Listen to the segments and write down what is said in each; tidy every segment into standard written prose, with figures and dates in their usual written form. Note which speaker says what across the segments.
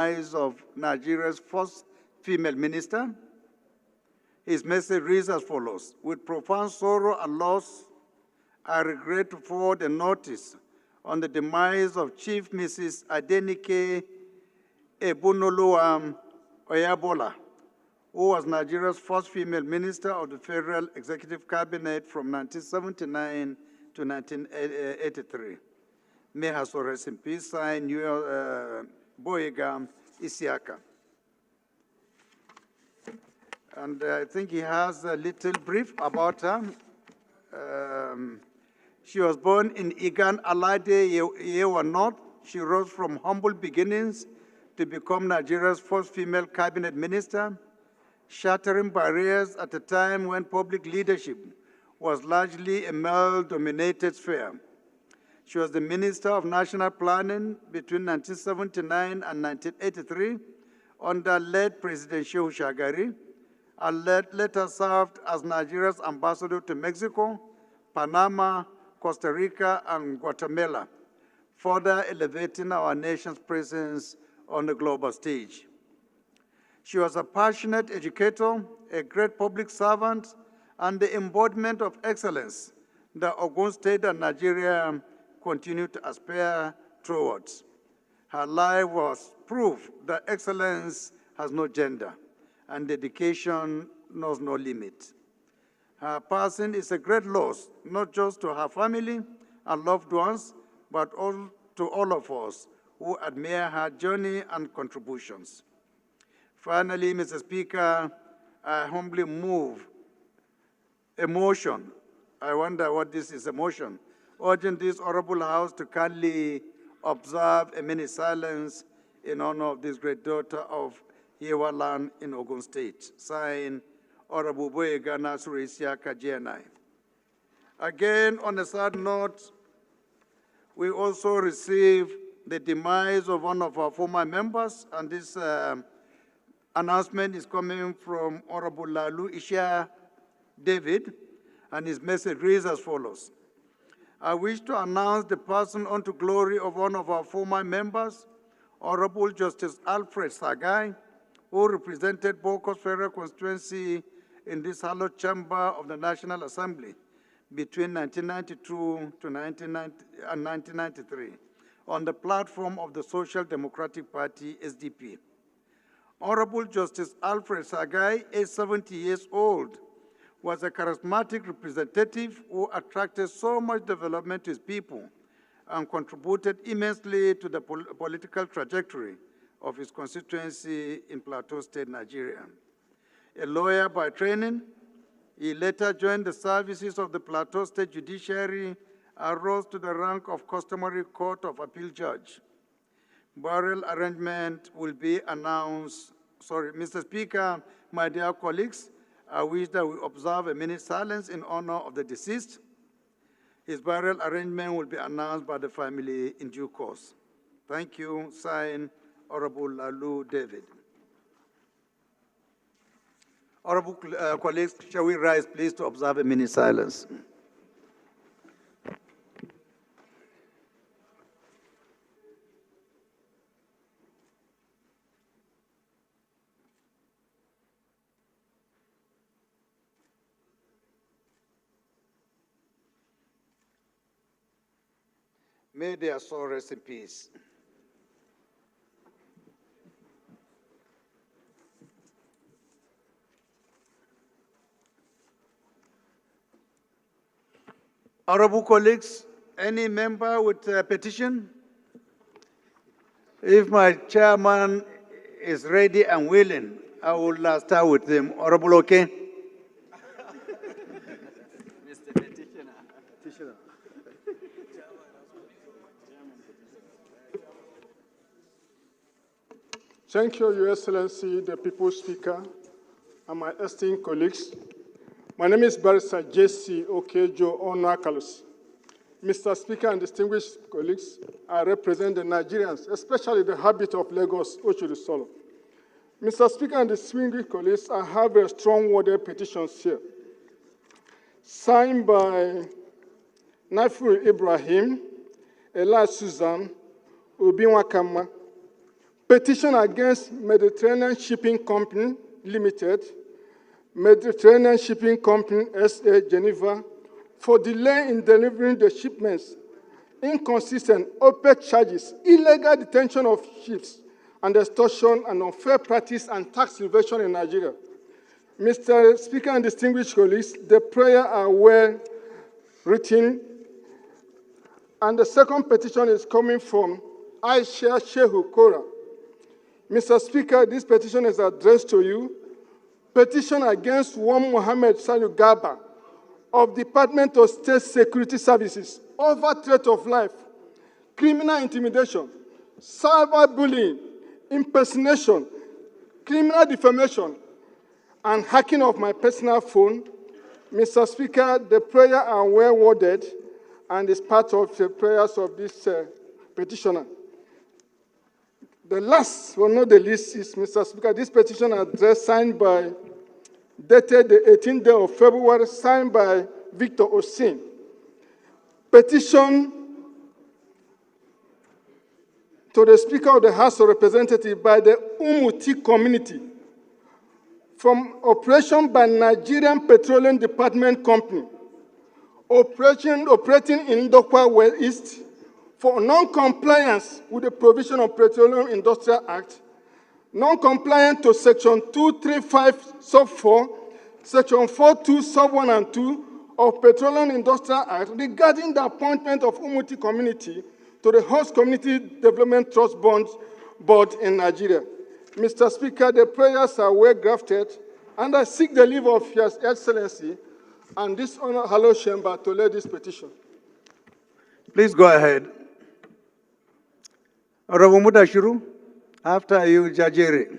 Speaker 1: of Nigeria's first female minister. His message reads as follows: with profound sorrow and loss, I regret to forward a notice on the demise of Chief Mrs. Adenike Ebunolowa Oyabola, who was Nigeria's first female minister of the Federal Executive Cabinet from 1979 to 1983. May her soul rest in peace. Signed, Boyega Isiaka. And I think he has a little brief about her. She was born in Igan Alade, Yewa North. She rose from humble beginnings to become Nigeria's first female cabinet minister, shattering barriers at a time when public leadership was largely a male-dominated sphere. She was the Minister of National Planning between 1979 and 1983 under late President Shehu Shagari, and later served as Nigeria's ambassador to Mexico, Panama, Costa Rica, and Guatemala, further elevating our nation's presence on the global stage. She was a passionate educator, a great public servant, and the embodiment of excellence that Ogun State and Nigeria continue to aspire towards. Her life was proof that excellence has no gender and dedication knows no limit. Her passing is a great loss, not just to her family and loved ones, but also to all of us who admire her journey and contributions. Finally, Mr. Speaker, I humbly move a motion. I wonder what this is, a motion, urging this honorable House to kindly observe a minute silence in honor of this great daughter of Yewa land in Ogun State. Signed, Honorable Boyega Nasuru Isiaka, GNI. Again, on a sad note, we also received the demise of one of our former members, and this announcement is coming from Honorable Lalu Isha David, and his message reads as follows: I wish to announce the passing unto glory of one of our former members, Honorable Justice Alfred Sagai, who represented Bokos Federal Constituency in this hallowed chamber of the National Assembly between 1992 to 1993 on the platform of the Social Democratic Party, SDP. Honorable Justice Alfred Sagai, age 70 years old, was a charismatic representative who attracted so much development to his people and contributed immensely to the political trajectory of his constituency in Plateau State, Nigeria. A lawyer by training, he later joined the services of the Plateau State Judiciary and rose to the rank of customary Court of Appeal judge. Burial arrangement will be announced. Sorry, Mr. Speaker, my dear colleagues, I wish that we observe a minute silence in honor of the deceased. His burial arrangement will be announced by the family in due course. Thank you. Signed, Honorable Lalu David. Honorable colleagues, shall we rise, please, to observe a minute silence? May their soul rest in peace. Honorable colleagues, any member with a petition? If my chairman is ready and willing, I will start with him. Honorable, okay?
Speaker 2: Mr. Petitioner.
Speaker 3: Thank you, Your Excellency, the People's Speaker, and my esteemed colleagues. My name is Barrister Jesse Okejo Onakalos. Mr. Speaker and distinguished colleagues, I represent the Nigerians, especially the habit of Lagos, Ochiri Solo. Mr. Speaker and distinguished colleagues, I have a strong-worded petitions here, signed by Nafiu Ibrahim, Ella Susan, Ubinwakama, petition against Mediterranean Shipping Company Limited, Mediterranean Shipping Company S.A. Geneva, for delay in delivering the shipments, inconsistent, opaque charges, illegal detention of ships, and extortion and unfair practice and tax evasion in Nigeria. Mr. Speaker and distinguished colleagues, the prayer are well written, and the second petition is coming from Aisha Shehu Kora. Mr. Speaker, this petition is addressed to you. Petition against one Mohammed Salu Garba of Department of State Security Services over threat of life, criminal intimidation, cyberbullying, impersonation, criminal defamation, and hacking of my personal phone. Mr. Speaker, the prayer are well worded and is part of the prayers of this petitioner. The last, but not the least, is, Mr. Speaker, this petition address dated the 18th day of February, signed by Victor Osin. Petition to the Speaker of the House of Representatives by the Umuti community from operation by Nigerian Petroleum Department Company, operating in Dokwa Well East, for non-compliance with the provision of Petroleum Industrial Act, non-compliant to Section 235 Sub 4, Section 42 Sub 1 and 2 of Petroleum Industrial Act regarding the appointment of Umuti community to the Host Community Development Trust Board in Nigeria. Mr. Speaker, the prayers are well grafted, and I seek the leave of Your Excellency and this Honorable Hallowed Chamber to lay this petition.
Speaker 1: Please go ahead. Honorable Mudashiru, after you, Jajere.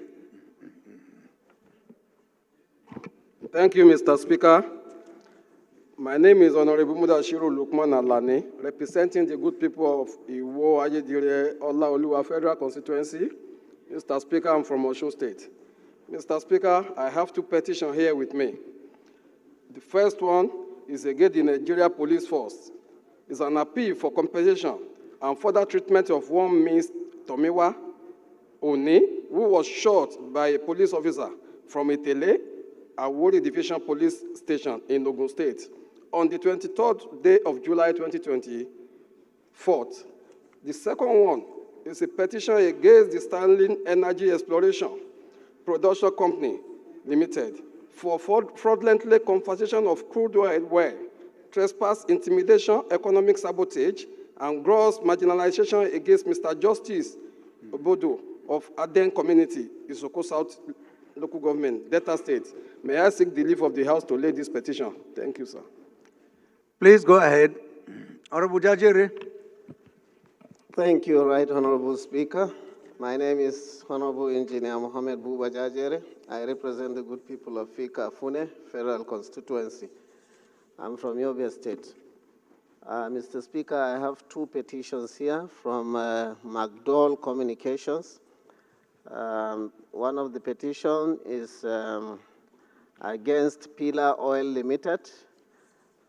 Speaker 4: Thank you, Mr. Speaker. My name is Honorable Mudashiru Lukman Alani, representing the good people of Iwo Ajedire Olaoluwa Federal Constituency. Mr. Speaker, I'm from Osun State. Mr. Speaker, I have two petitions here with me. The first one is against the Nigeria Police Force. It's an appeal for compensation and further treatment of one Ms. Tomiwa Oni, who was shot by a police officer from Itele, Awori Division Police Station in Ogun State, on the 23rd day of July 2024. The second one is a petition against the Sterling Energy Exploration Production Company Limited for fraudulently conversion of crude oil well, trespass, intimidation, economic sabotage, and gross marginalization against Mr. Justice Obodo of Aden Community, Isoko South Local Government, Delta State. May I seek the leave of the House to lay this petition? Thank you, sir.
Speaker 1: Please go ahead. Honorable Jajere.
Speaker 5: Thank you, Right Honorable Speaker. My name is Honorable Engineer Mohammed Buba Jajere. I represent the good people of Fika Fune Federal Constituency. I'm from Yobe State. Mr. Speaker, I have two petitions here from McDowell Communications. One of the petition is against Pillar Oil Limited,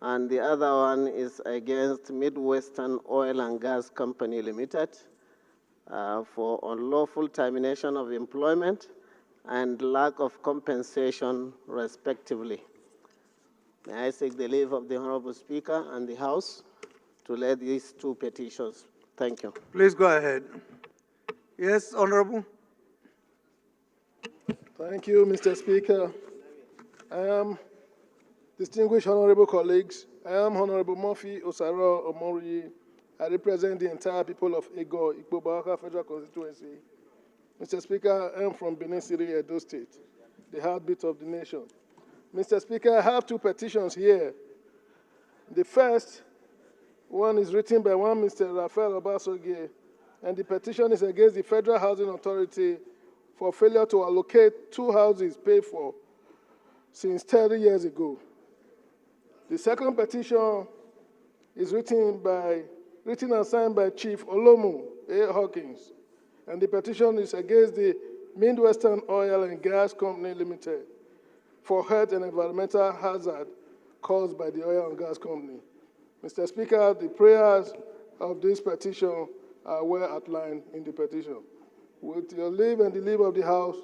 Speaker 5: and the other one is against Midwestern Oil and Gas Company Limited for unlawful termination of employment and lack of compensation, respectively. May I seek the leave of the Honorable Speaker and the House to lay these two petitions. Thank you.
Speaker 1: Please go ahead. Yes, Honorable.
Speaker 3: Thank you, Mr. Speaker. Distinguished honorable colleagues, I am Honorable Murphy Osaro Omori. I represent the entire people of Ego, Ikpobaka Federal Constituency. Mr. Speaker, I am from Benin City, Edo State, the heartbeat of the nation. Mr. Speaker, I have two petitions here. The first one is written by one Mr. Raphael Obasogie, and the petition is against the Federal Housing Authority for failure to allocate 2 houses paid for since 30 years ago. The second petition is written and signed by Chief Olomu A. Hawkins, and the petition is against the Midwestern Oil and Gas Company Limited for health and environmental hazard caused by the oil and gas company. Mr. Speaker, the prayers of this petition are well outlined in the petition. With your leave and the leave of the House,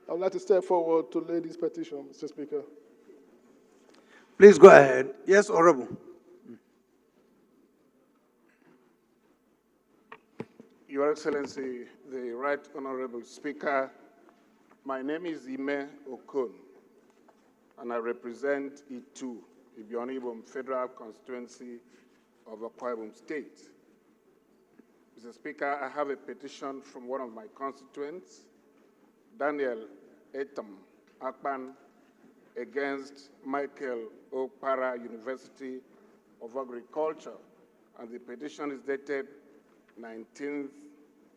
Speaker 3: I would like to step forward to lay this petition, Mr. Speaker.
Speaker 1: Please go ahead. Yes, Honorable.
Speaker 6: Your Excellency, the Right Honorable Speaker, my name is Ime Okon, and I represent E2, Ibionibom Federal Constituency of Akwa Ibom State. Mr. Speaker, I have a petition from one of my constituents, Daniel Etam Akpan, against Michael Okpara University of Agriculture, and the petition is dated 19th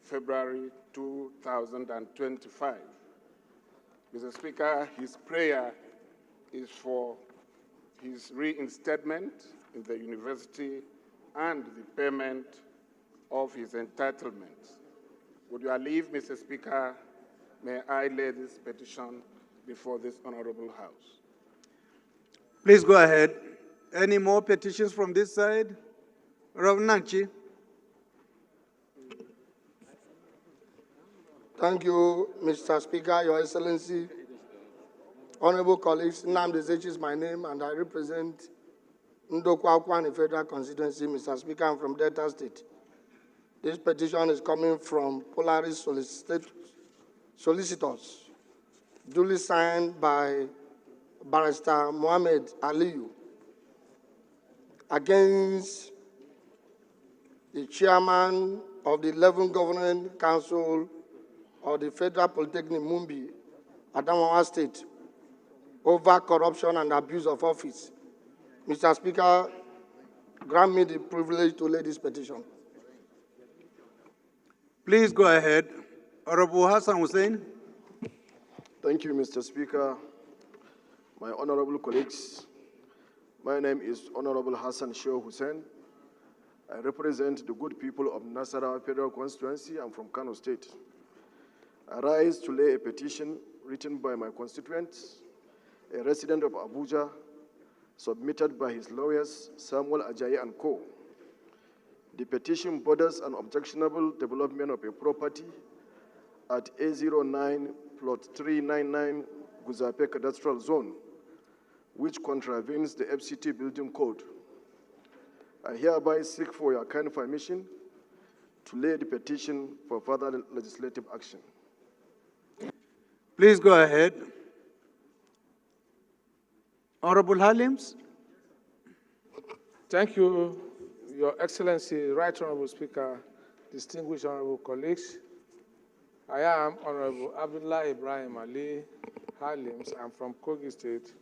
Speaker 6: February 2025. Mr. Speaker, his prayer is for his reinstatement in the university and the payment of his entitlements. With your leave, Mr. Speaker, may I lay this petition before this honorable House.
Speaker 1: Please go ahead. Any more petitions from this side? Rev. Nanchi.
Speaker 7: Thank you, Mr. Speaker, Your Excellency, honorable colleagues. Nnamdi Ezechi is my name, and I represent Ndokwa Akwani Federal Constituency. Mr. Speaker, I'm from Delta State. This petition is coming from Polaris solicitors, duly signed by Barrister Mohammed Aliyu, against the chairman of the 11th Governing Council of the Federal Polytechnic Mumbi, Adamawa State, over corruption and abuse of office. Mr. Speaker, grant me the privilege to lay this petition.
Speaker 1: Please go ahead. Honorable Hassan Hussein.
Speaker 8: Thank you, Mr. Speaker. My honorable colleagues, my name is Honorable Hassan Shehu Hussein. I represent the good people of Nasarawa Federal Constituency. I'm from Kano State. I rise to lay a petition written by my constituent, a resident of Abuja, submitted by his lawyers, Samuel Ajayi and Co. The petition borders an objectionable development of a property at A09 plot 399 Guzape Cadastral Zone, which contravenes the FCT Building Code. I hereby seek for your kind permission to lay the petition for further legislative action.
Speaker 1: Please go ahead. Honorable Halims.
Speaker 9: Thank you, Your Excellency, Right Honorable Speaker, distinguished honorable colleagues. I am Honorable Abdullah Ibrahim Ali Halims. I'm from Kogi State.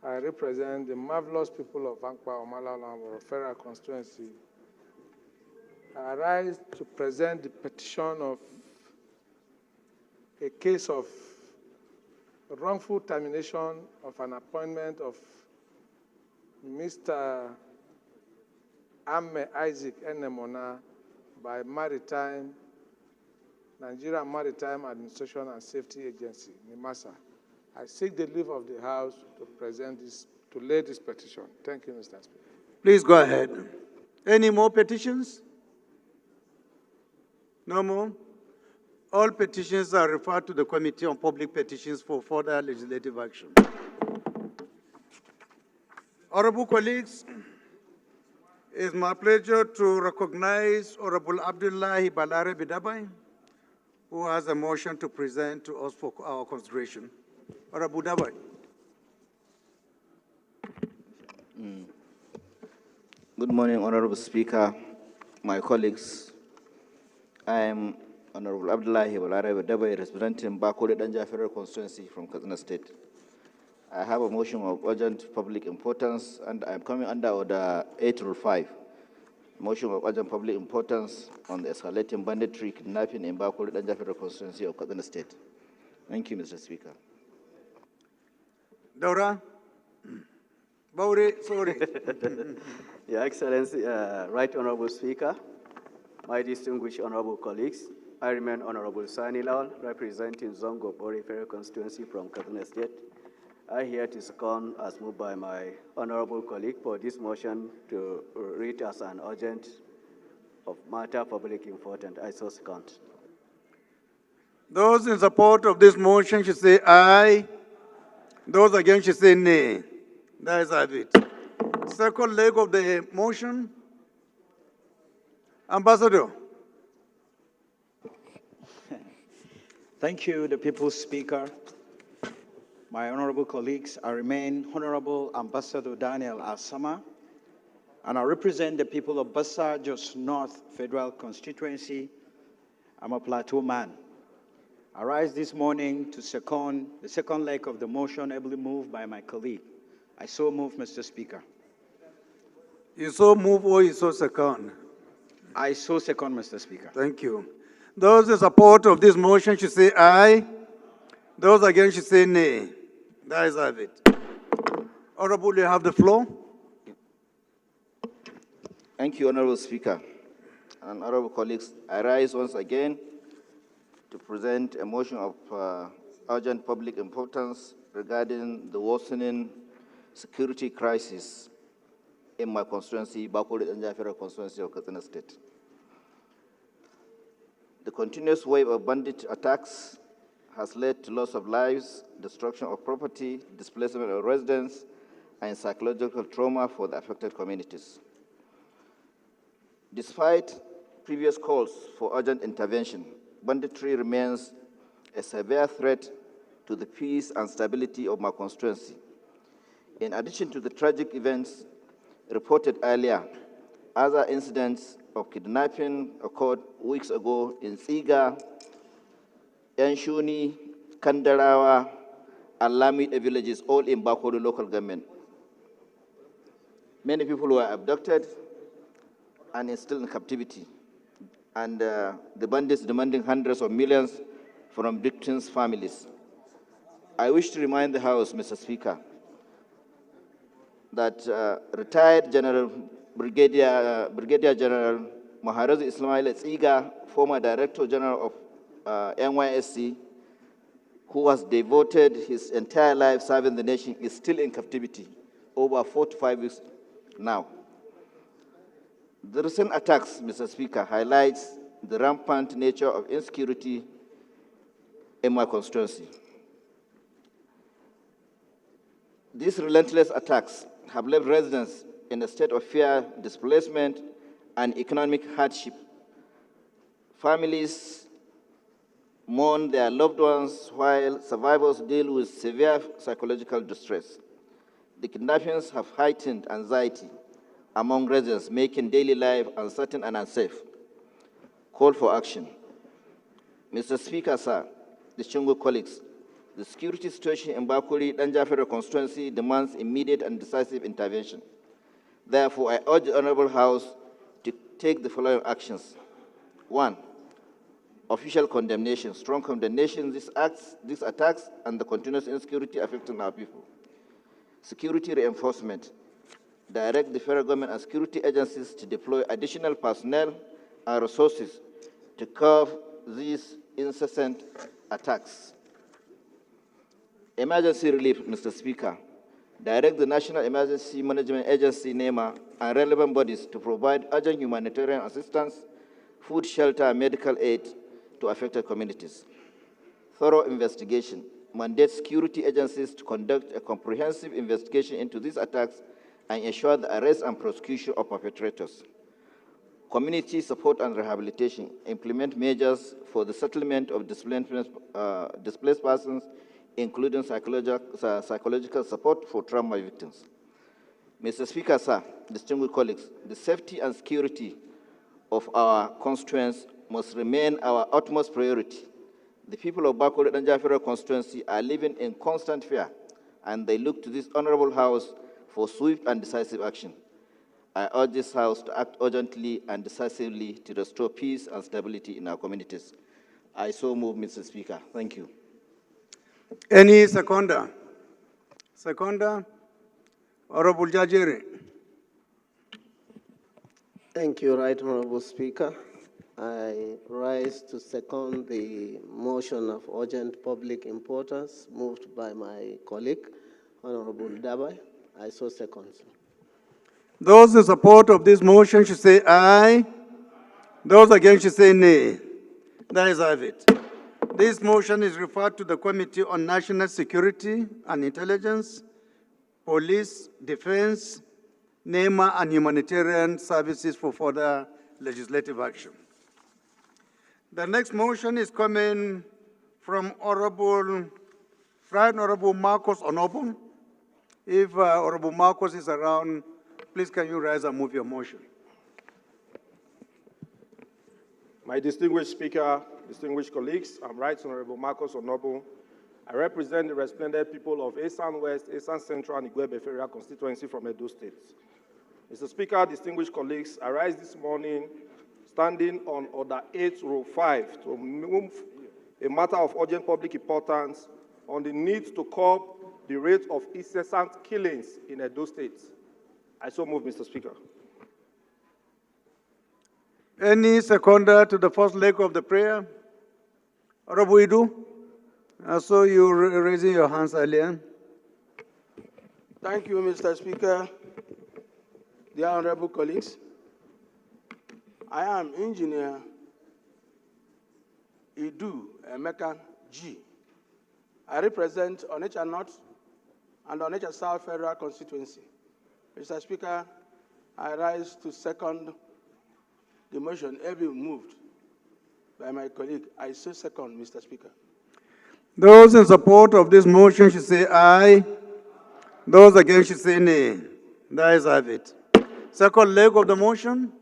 Speaker 9: I represent the marvelous people of Ankpa Omala Federal Constituency. I rise to present the petition of a case of wrongful termination of an appointment of Mr. Amme Isaac Enemona by Nigeria Maritime Administration and Safety Agency, NIMASA. I seek the leave of the House to lay this petition. Thank you, Mr. Speaker.
Speaker 1: Please go ahead. Any more petitions? No more? All petitions are referred to the Committee on Public Petitions for further legislative action. Honorable colleagues, it's my pleasure to recognize Honorable Abdullahi Balare Bidabai, who has a motion to present to us for our consideration. Honorable Dabai.
Speaker 10: Good morning, Honorable Speaker, my colleagues. I am Honorable Abdullahi Balare Bidabai, representing Bakole Danja Federal Constituency from Katsina State. I have a motion of urgent public importance, and I am coming under Order 805. Motion of urgent public importance on the escalating banditry kidnapping in Bakole Danja Federal Constituency of Katsina State. Thank you, Mr. Speaker.
Speaker 1: Daura? Baure, sorry.
Speaker 2: Your Excellency, Right Honorable Speaker, my distinguished honorable colleagues, I remain Honorable Sani Lawal, representing Zongo Bori Federal Constituency from Katsina State. I here to second, as moved by my honorable colleague, for this motion to read as an urgent of matter public important. I so second.
Speaker 1: Those in support of this motion should say aye. Those against should say nay. That is have it. Second leg of the motion. Ambassador.
Speaker 11: Thank you, the People's Speaker. My honorable colleagues, I remain Honorable Ambassador Daniel Asama, and I represent the people of Bassa Jos North Federal Constituency. I'm a Plateau man. I rise this morning to second the second leg of the motion ably moved by my colleague. I so move, Mr. Speaker.
Speaker 1: You so move or you so second?
Speaker 11: I so second, Mr. Speaker.
Speaker 1: Thank you. Those in support of this motion should say aye. Those against should say nay. That is have it. Honorable, you have the floor.
Speaker 10: Thank you, Honorable Speaker. And honorable colleagues, I rise once again to present a motion of urgent public importance regarding the worsening security crisis in my constituency, Bakuri and Jafera constituency of Katsina State. The continuous wave of bandit attacks has led to loss of lives, destruction of property, displacement of residents, and psychological trauma for the affected communities. Despite previous calls for urgent intervention, banditry remains a severe threat to the peace and stability of my constituency. In addition to the tragic events reported earlier, other incidents of kidnapping occurred weeks ago in Tsiga, Yanshuni, Kandarawa, and Lamid villages, all in Bakuru local government. Many people were abducted and still in captivity, and the bandits demanding hundreds of millions from victims' families. I wish to remind the House, Mr. Speaker, that retired Brigadier General Maharaj Ismail Tsiga, former Director General of NYSC, who has devoted his entire life serving the nation, is still in captivity, over 4 to 5 weeks now. The recent attacks, Mr. Speaker, highlights the rampant nature of insecurity in my constituency. These relentless attacks have left residents in a state of fear, displacement, and economic hardship. Families mourn their loved ones while survivors deal with severe psychological distress. The kidnappings have heightened anxiety among residents, making daily life uncertain and unsafe. Call for action. Mr. Speaker, sir, distinguished colleagues, the security situation in Bakuri Danjafero constituency demands immediate and decisive intervention. Therefore, I urge the Honorable House to take the following actions. 1. Official condemnation, strong condemnation, these attacks, and the continuous insecurity affecting our people. Security reinforcement, direct the federal government and security agencies to deploy additional personnel and resources to curb these incessant attacks. Emergency relief, Mr. Speaker, direct the National Emergency Management Agency, NEMA, and relevant bodies to provide urgent humanitarian assistance, food, shelter, and medical aid to affected communities. Thorough investigation, mandate security agencies to conduct a comprehensive investigation into these attacks and ensure the arrest and prosecution of perpetrators. Community support and rehabilitation, implement measures for the settlement of displaced persons, including psychological support for trauma victims. Mr. Speaker, sir, distinguished colleagues, the safety and security of our constituents must remain our utmost priority. The people of Bakuri and Jafero constituency are living in constant fear, and they look to this honorable House for swift and decisive action. I urge this House to act urgently and decisively to restore peace and stability in our communities. I so move, Mr. Speaker. Thank you.
Speaker 1: Any seconder? Seconder? Honorable Jajere.
Speaker 5: Thank you, Right Honorable Speaker. I rise to second the motion of urgent public importance moved by my colleague, Honorable Dabai. I so second.
Speaker 1: Those in support of this motion should say aye. Those against should say nay. That is have it. This motion is referred to the Committee on National Security and Intelligence, Police, Defense, NEMA, and Humanitarian Services for further legislative action. The next motion is coming from Right Honorable Marcos Onobu. If Honorable Marcos is around, please can you rise and move your motion.
Speaker 12: My distinguished speaker, distinguished colleagues, I'm Right Honorable Marcos Onobu. I represent the resplendent people of Esan West, Esan Central, and Igwebe Federal constituency from Edo State. Mr. Speaker, distinguished colleagues, I rise this morning standing on Order 8, Rule 5, to move a matter of urgent public importance on the need to curb the rate of incessant killings in Edo State. I so move, Mr. Speaker.
Speaker 1: Any seconder to the first leg of the prayer? Honorable Idu? I saw you raising your hands earlier.
Speaker 13: Thank you, Mr. Speaker. Dear honorable colleagues, I am Engineer Idu Emeka G. I represent Onitsha North and Onitsha South Federal Constituency. Mr. Speaker, I rise to second the motion having moved by my colleague. I so second, Mr. Speaker.
Speaker 1: Those in support of this motion should say aye. Those against should say nay. The ayes have it. Second leg of the motion.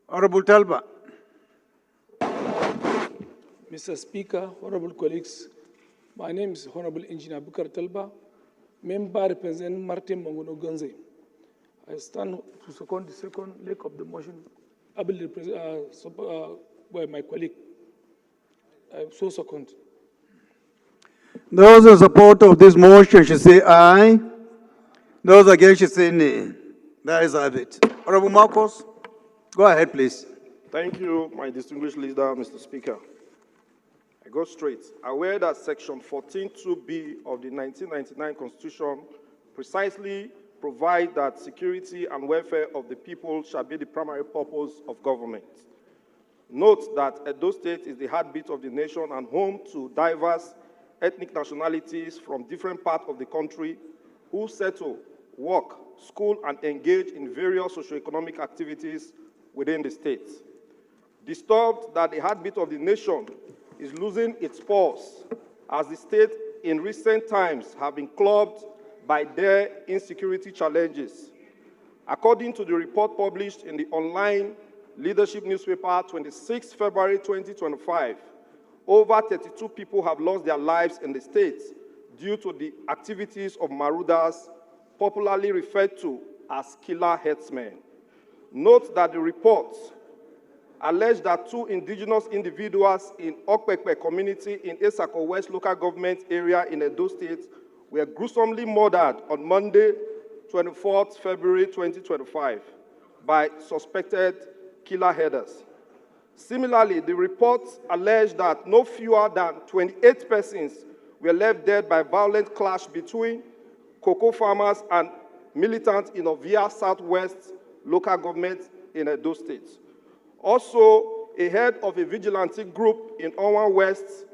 Speaker 1: Honorable Talba.
Speaker 14: Mr. Speaker, honorable colleagues, my name is Honorable Engineer Bukar Talba, member representing Martin Mongono Gonze. I stand to second the second leg of the motion, ably by my colleague. I so second.
Speaker 1: Those in support of this motion should say aye. Those against should say nay. The ayes have it. Honorable Marcos, go ahead, please.
Speaker 12: Thank you, my distinguished leader, Mr. Speaker. I go straight. Aware that Section 14(2)(b) of the 1999 Constitution precisely provides that security and welfare of the people shall be the primary purpose of government. Note that Edo State is the heartbeat of the nation and home to diverse ethnic nationalities from different parts of the country who settle, work, school, and engage in various socioeconomic activities within the state. Disturbed that the heartbeat of the nation is losing its pulse as the state in recent times have been clubbed by their insecurity challenges. According to the report published in the online leadership newspaper 26 February 2025, over 32 people have lost their lives in the state due to the activities of marauders, popularly referred to as killer herdsmen. Note that the report alleged that 2 indigenous individuals in Okpekpe community in Esako West local government area in Edo State were gruesomely murdered on Monday, 24th February 2025 by suspected killer herders. Similarly, the report alleged that no fewer than 28 persons were left dead by violent clash between cocoa farmers and militants in Ovia Southwest local government in Edo State. Also, a head of a vigilante group in Owan West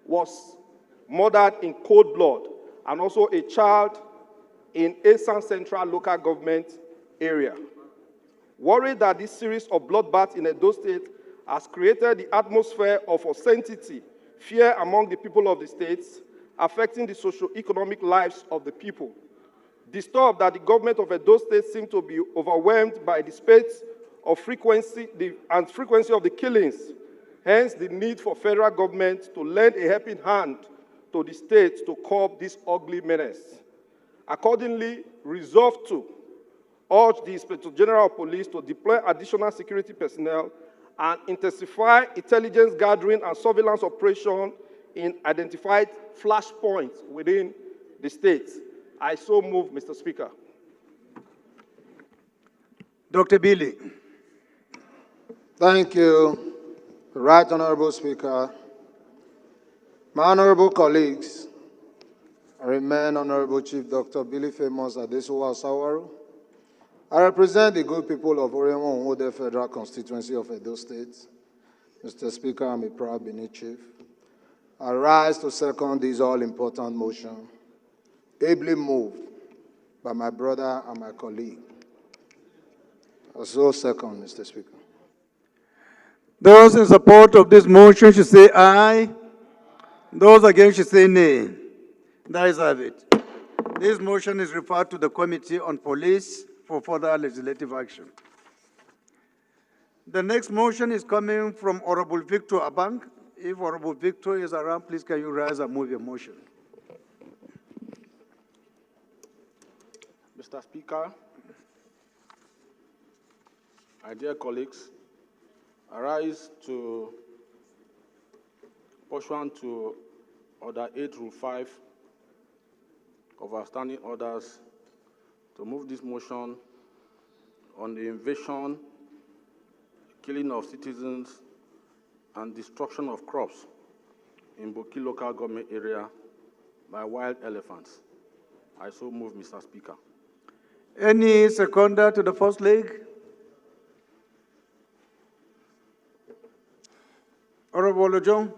Speaker 12: was murdered in cold blood, and also a child in Esan Central local government area. Worried that this series of bloodbaths in Edo State has created the atmosphere of uncertainty, fear among the people of the states, affecting the socio-economic lives of the people. Disturbed that the government of Edo State seems to be overwhelmed by the spate of frequency of the killings, hence the need for federal government to lend a helping hand to the state to curb this ugly menace. Accordingly, resolved to urge the Inspector General of Police to deploy additional security personnel and intensify intelligence gathering and surveillance operation in identified flashpoints within the state. I so move, Mr. Speaker.
Speaker 1: Dr. Billy.
Speaker 7: Thank you, Right Honorable Speaker. My honorable colleagues,
Speaker 15: I remain Honorable Chief Dr. Billy Famous Adesuwa Sawaru. I represent the good people of Oremo Nwode Federal Constituency of Edo State. Mr. Speaker, I'm a proud Benin Chief. I rise to second this all-important motion, ably moved by my brother and my colleague. I so second, Mr. Speaker.
Speaker 1: Those in support of this motion should say aye. Those against should say nay. The ayes have it. This motion is referred to the Committee on Police for further legislative action. The next motion is coming from Honorable Victor Abang. If Honorable Victor is around, please can you rise and move your motion?
Speaker 13: Mr. Speaker, my dear colleagues, I rise to pursuant to Order 8, Rule 5 of our standing orders to move this motion on the invasion, killing of citizens, and destruction of crops in Boki local government area by wild elephants. I so move, Mr. Speaker.
Speaker 1: Any seconder to the first leg? Honorable Ojong.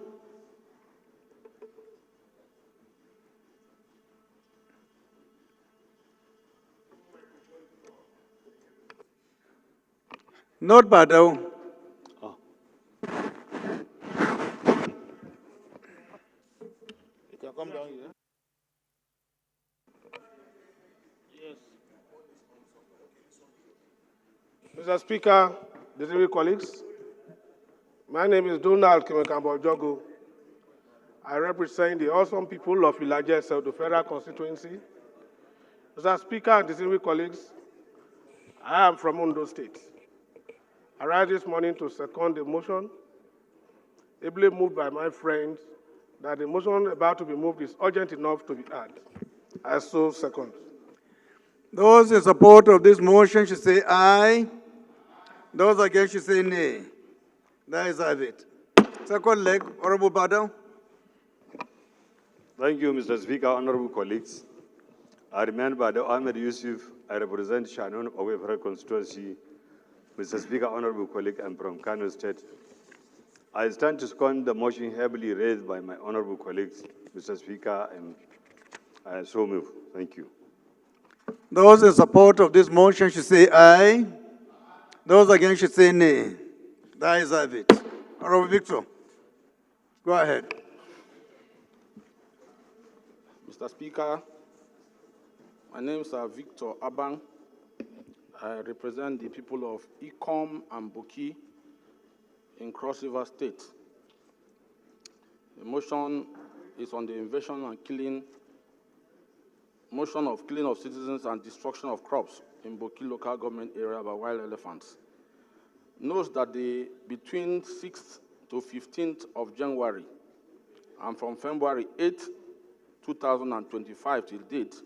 Speaker 1: Not Badao.
Speaker 16: Oh. You can come down here.
Speaker 12: Yes. Mr. Speaker, distinguished colleagues, my name is Donald Kimekambo Jogo. I represent the awesome people of Ilaje of the Federal Constituency. Mr. Speaker and distinguished colleagues, I am from Ondo State. I rise this morning to second the motion, ably moved by my friends, that the motion about to be moved is urgent enough to be heard. I so second.
Speaker 1: Those in support of this motion should say aye. Those against should say nay. The ayes have it. Second leg, Honorable Badao.
Speaker 16: Thank you, Mr. Speaker, honorable colleagues. I remain Badao Ahmed Yusuf. I represent Shannon Owe Federal Constituency. Mr. Speaker, honorable colleague, I'm from Kano State. I stand to second the motion heavily raised by my honorable colleagues, Mr. Speaker, and I so move. Thank you.
Speaker 1: Those in support of this motion should say aye. Those against should say nay. The ayes have it. Honorable Victor, go ahead.
Speaker 13: Mr. Speaker, my name is Victor Abang. I represent the people of Ikom and Boki in Cross River State. The motion is on the invasion and killing, motion of killing of citizens and destruction of crops in Boki local government area by wild elephants. Notes that between 6th to 15th of January and from February 8, 2025 till date,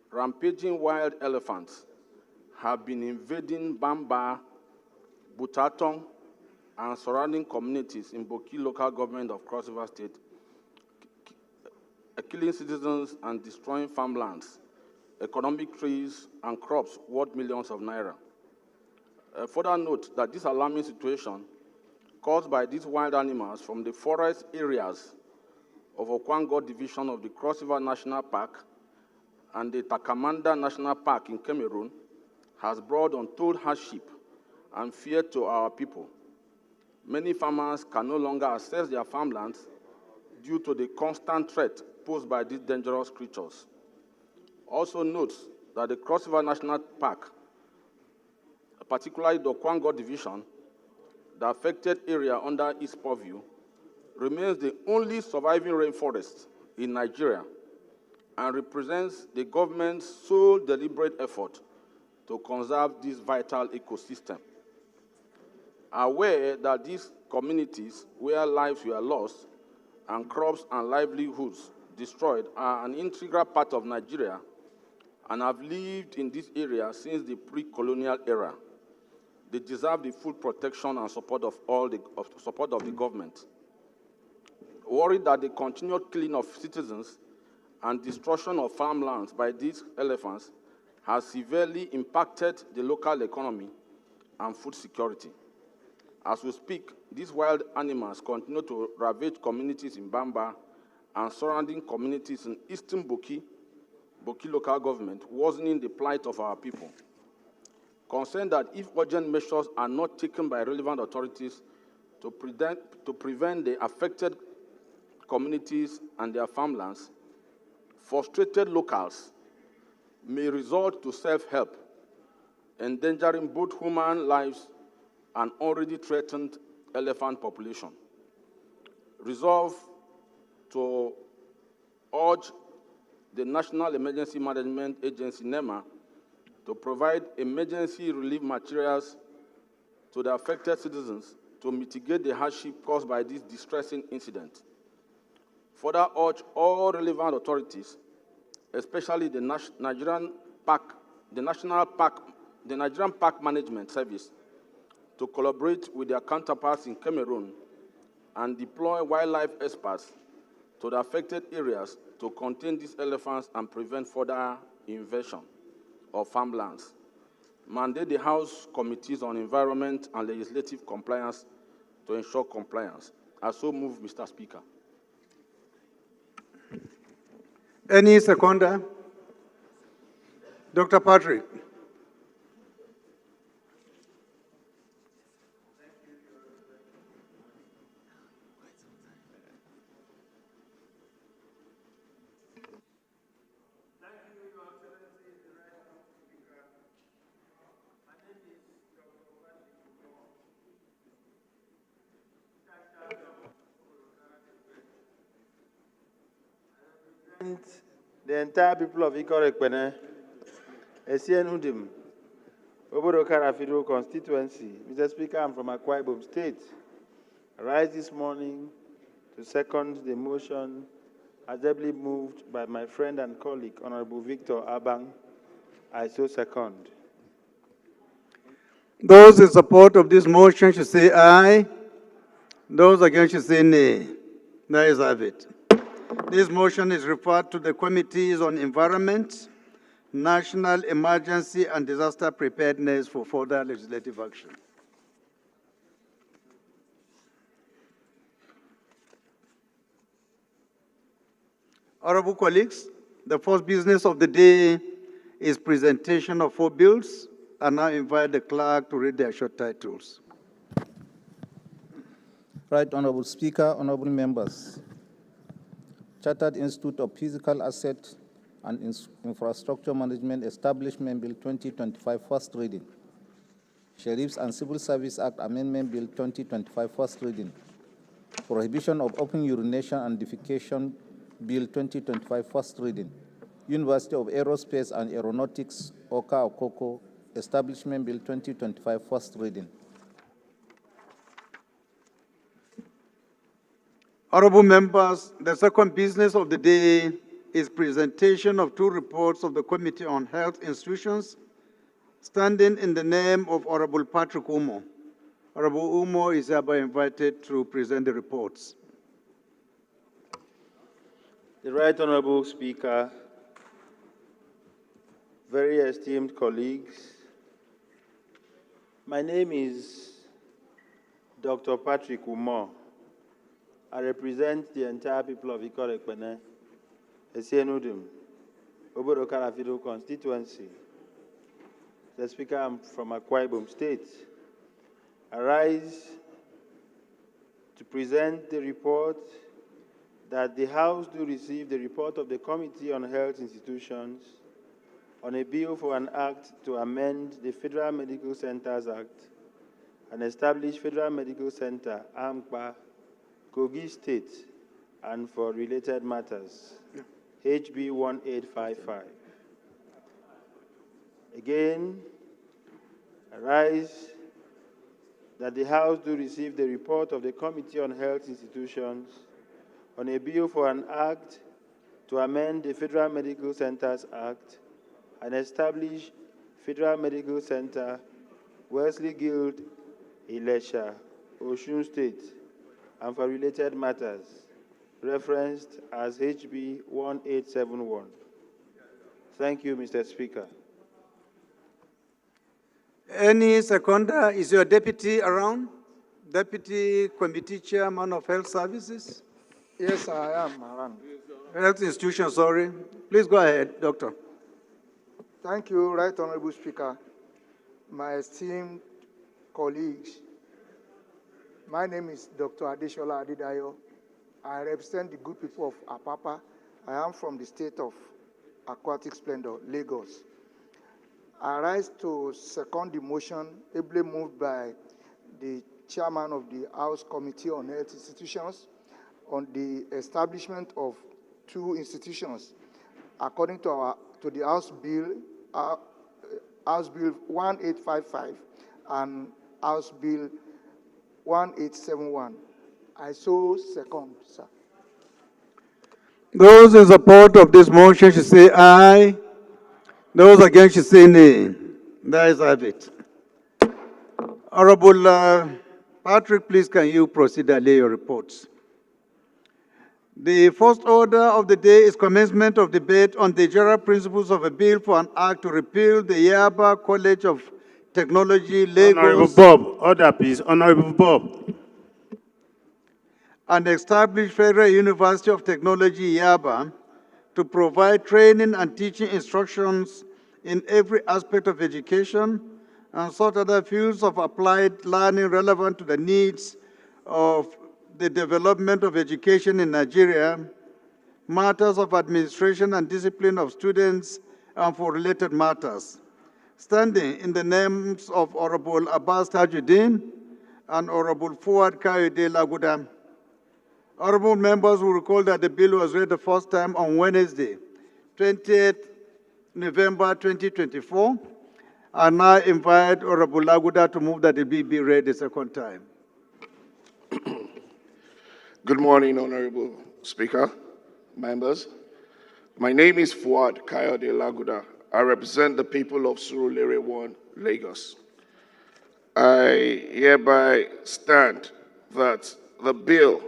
Speaker 13: rampaging wild elephants have been invading Bamba, Butatong, and surrounding communities in Boki local government of Cross River State, killing citizens and destroying farmlands, economic trees, and crops worth millions of naira. Further note that this alarming situation caused by these wild animals from the forest areas of Okwango Division of the Cross River National Park and the Takamanda National Park in Cameroon has brought untold hardship and fear to our people. Many farmers can no longer access their farmlands due to the constant threat posed by these dangerous creatures. Also note that the Cross River National Park, particularly the Okwango Division, the affected area under its purview, remains the only surviving rainforest in Nigeria and represents the government's sole deliberate effort to conserve this vital ecosystem. Aware that these communities where lives were lost and crops and livelihoods destroyed are an integral part of Nigeria and have lived in this area since the pre-colonial era, they deserve the full protection and support of the government. Worried that the continued killing of citizens
Speaker 17: and destruction of farmlands by these elephants has severely impacted the local economy and food security. As we speak, these wild animals continue to ravage communities in Bamba and surrounding communities in eastern Boki local government, worsening the plight of our people. Concerned that if urgent measures are not taken by relevant authorities to prevent the affected communities and their farmlands, frustrated locals may resort to self-help, endangering both human lives and already threatened elephant population. Resolve to urge the National Emergency Management Agency, NEMA, to provide emergency relief materials to the affected citizens to mitigate the hardship caused by this distressing incident. Further urge all relevant authorities, especially the Nigerian Park Management Service, to collaborate with their counterparts in Cameroon and deploy wildlife experts to the affected areas to contain these elephants and prevent further invasion of farmlands. Mandate the House Committees on Environment and Legislative Compliance to ensure compliance. I so move, Mr. Speaker.
Speaker 1: Any seconder? Dr. Patrick.
Speaker 18: The entire people of Ikorekpene, Essien Udim, Obodo Karafido constituency. Mr. Speaker, I'm from Akwa Ibom State. I rise this morning to second the motion adeptly moved by my friend and colleague, Honorable Victor Abang. I so second.
Speaker 1: Those in support of this motion should say aye. Those against should say nay. The ayes have it. This motion is referred to the Committees on Environment, National Emergency and Disaster Preparedness for further legislative action. Honorable colleagues, the first business of the day is presentation of 4 bills. I now invite the clerk to read their short titles.
Speaker 19: Right Honorable Speaker, honorable members. Chartered Institute of Physical Asset and Infrastructure Management Establishment Bill 2025, first reading. Sheriffs and Civil Service Act Amendment Bill 2025, first reading. Prohibition of open urination and defecation Bill 2025, first reading. University of Aerospace and Aeronautics, Oka Okoko, Establishment Bill 2025, first reading.
Speaker 1: Honorable members, the second business of the day is presentation of 2 reports of the Committee on Health Institutions, standing in the name of Honorable Patrick Umo. Honorable Umo is hereby invited to present the reports.
Speaker 18: The Right Honorable Speaker, very esteemed colleagues, my name is Dr. Patrick Umo. I represent the entire people of Ikorekpene, Essien Obodo Karafido constituency. The Speaker, I'm from Akwa Ibom State. I rise to present the report that the House do receive the report of the Committee on Health Institutions on a bill for an act to amend the Federal Medical Centers Act and establish Federal Medical Center, AMPA, Kogi State, and for related matters, HB 1855. Again, I rise that the House do receive the report of the Committee on Health Institutions on a bill for an act to amend the Federal Medical Centers Act and establish Federal Medical Center, Wesley Guild, Ilesha, Osun State, and for related matters, referenced as HB 1871. Thank you, Mr. Speaker.
Speaker 1: Any seconder? Is your deputy around? Deputy Committee Chairman of Health Services?
Speaker 3: Yes, I am around.
Speaker 1: Health Institution, sorry. Please go ahead, Doctor.
Speaker 3: Thank you, Right Honorable Speaker. My esteemed colleagues, my name is Dr. Adeshola Adidayo. I represent the good people of Apapa. I am from the state of Aquatic Splendor, Lagos. I rise to second the motion ably moved by the chairman of the House Committee on Health Institutions on the establishment of two institutions according to the House Bill 1855 and House Bill 1871. I so second, sir.
Speaker 1: Those in support of this motion should say aye. Those against should say nay. There is have it. Honorable Patrick, please can you proceed and lay your reports. The first order of the day is commencement of debate on the general principles of a bill for an act to repeal the Yaba College of Technology, Lagos.
Speaker 6: Honorable Bob, order please. Honorable Bob.
Speaker 1: And establish Federal University of Technology, Yaba, to provide training and teaching instructions in every aspect of education and such other fields of applied learning relevant to the needs of the development of education in Nigeria, matters of administration and discipline of students, and for related matters. Standing in the names of Honorable Abbas Tajuddin and Honorable Fuad Kayode Laguda. Honorable members will recall that the bill was read the first time on Wednesday, 20th November 2024. I now invite Honorable Laguda to move that the bill be read the second time.
Speaker 6: Good morning, Honorable Speaker, members. My name is Fuad Kayode Laguda. I represent the people of Surulere 1, Lagos. I hereby stand that the bill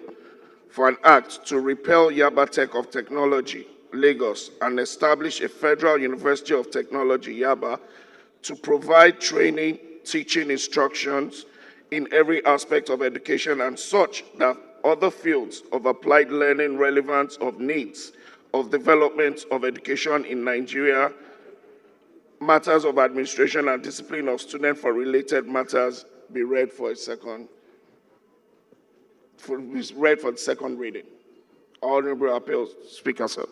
Speaker 6: for an act to repeal Yabatech of Technology, Lagos, and establish a Federal University of Technology, Yaba, to provide training, teaching instructions in every aspect of education and such that other fields of applied learning relevance of needs of development of education in Nigeria, matters of administration and discipline of students for related matters be read for the second reading. Honorable appeals, Speaker, sir.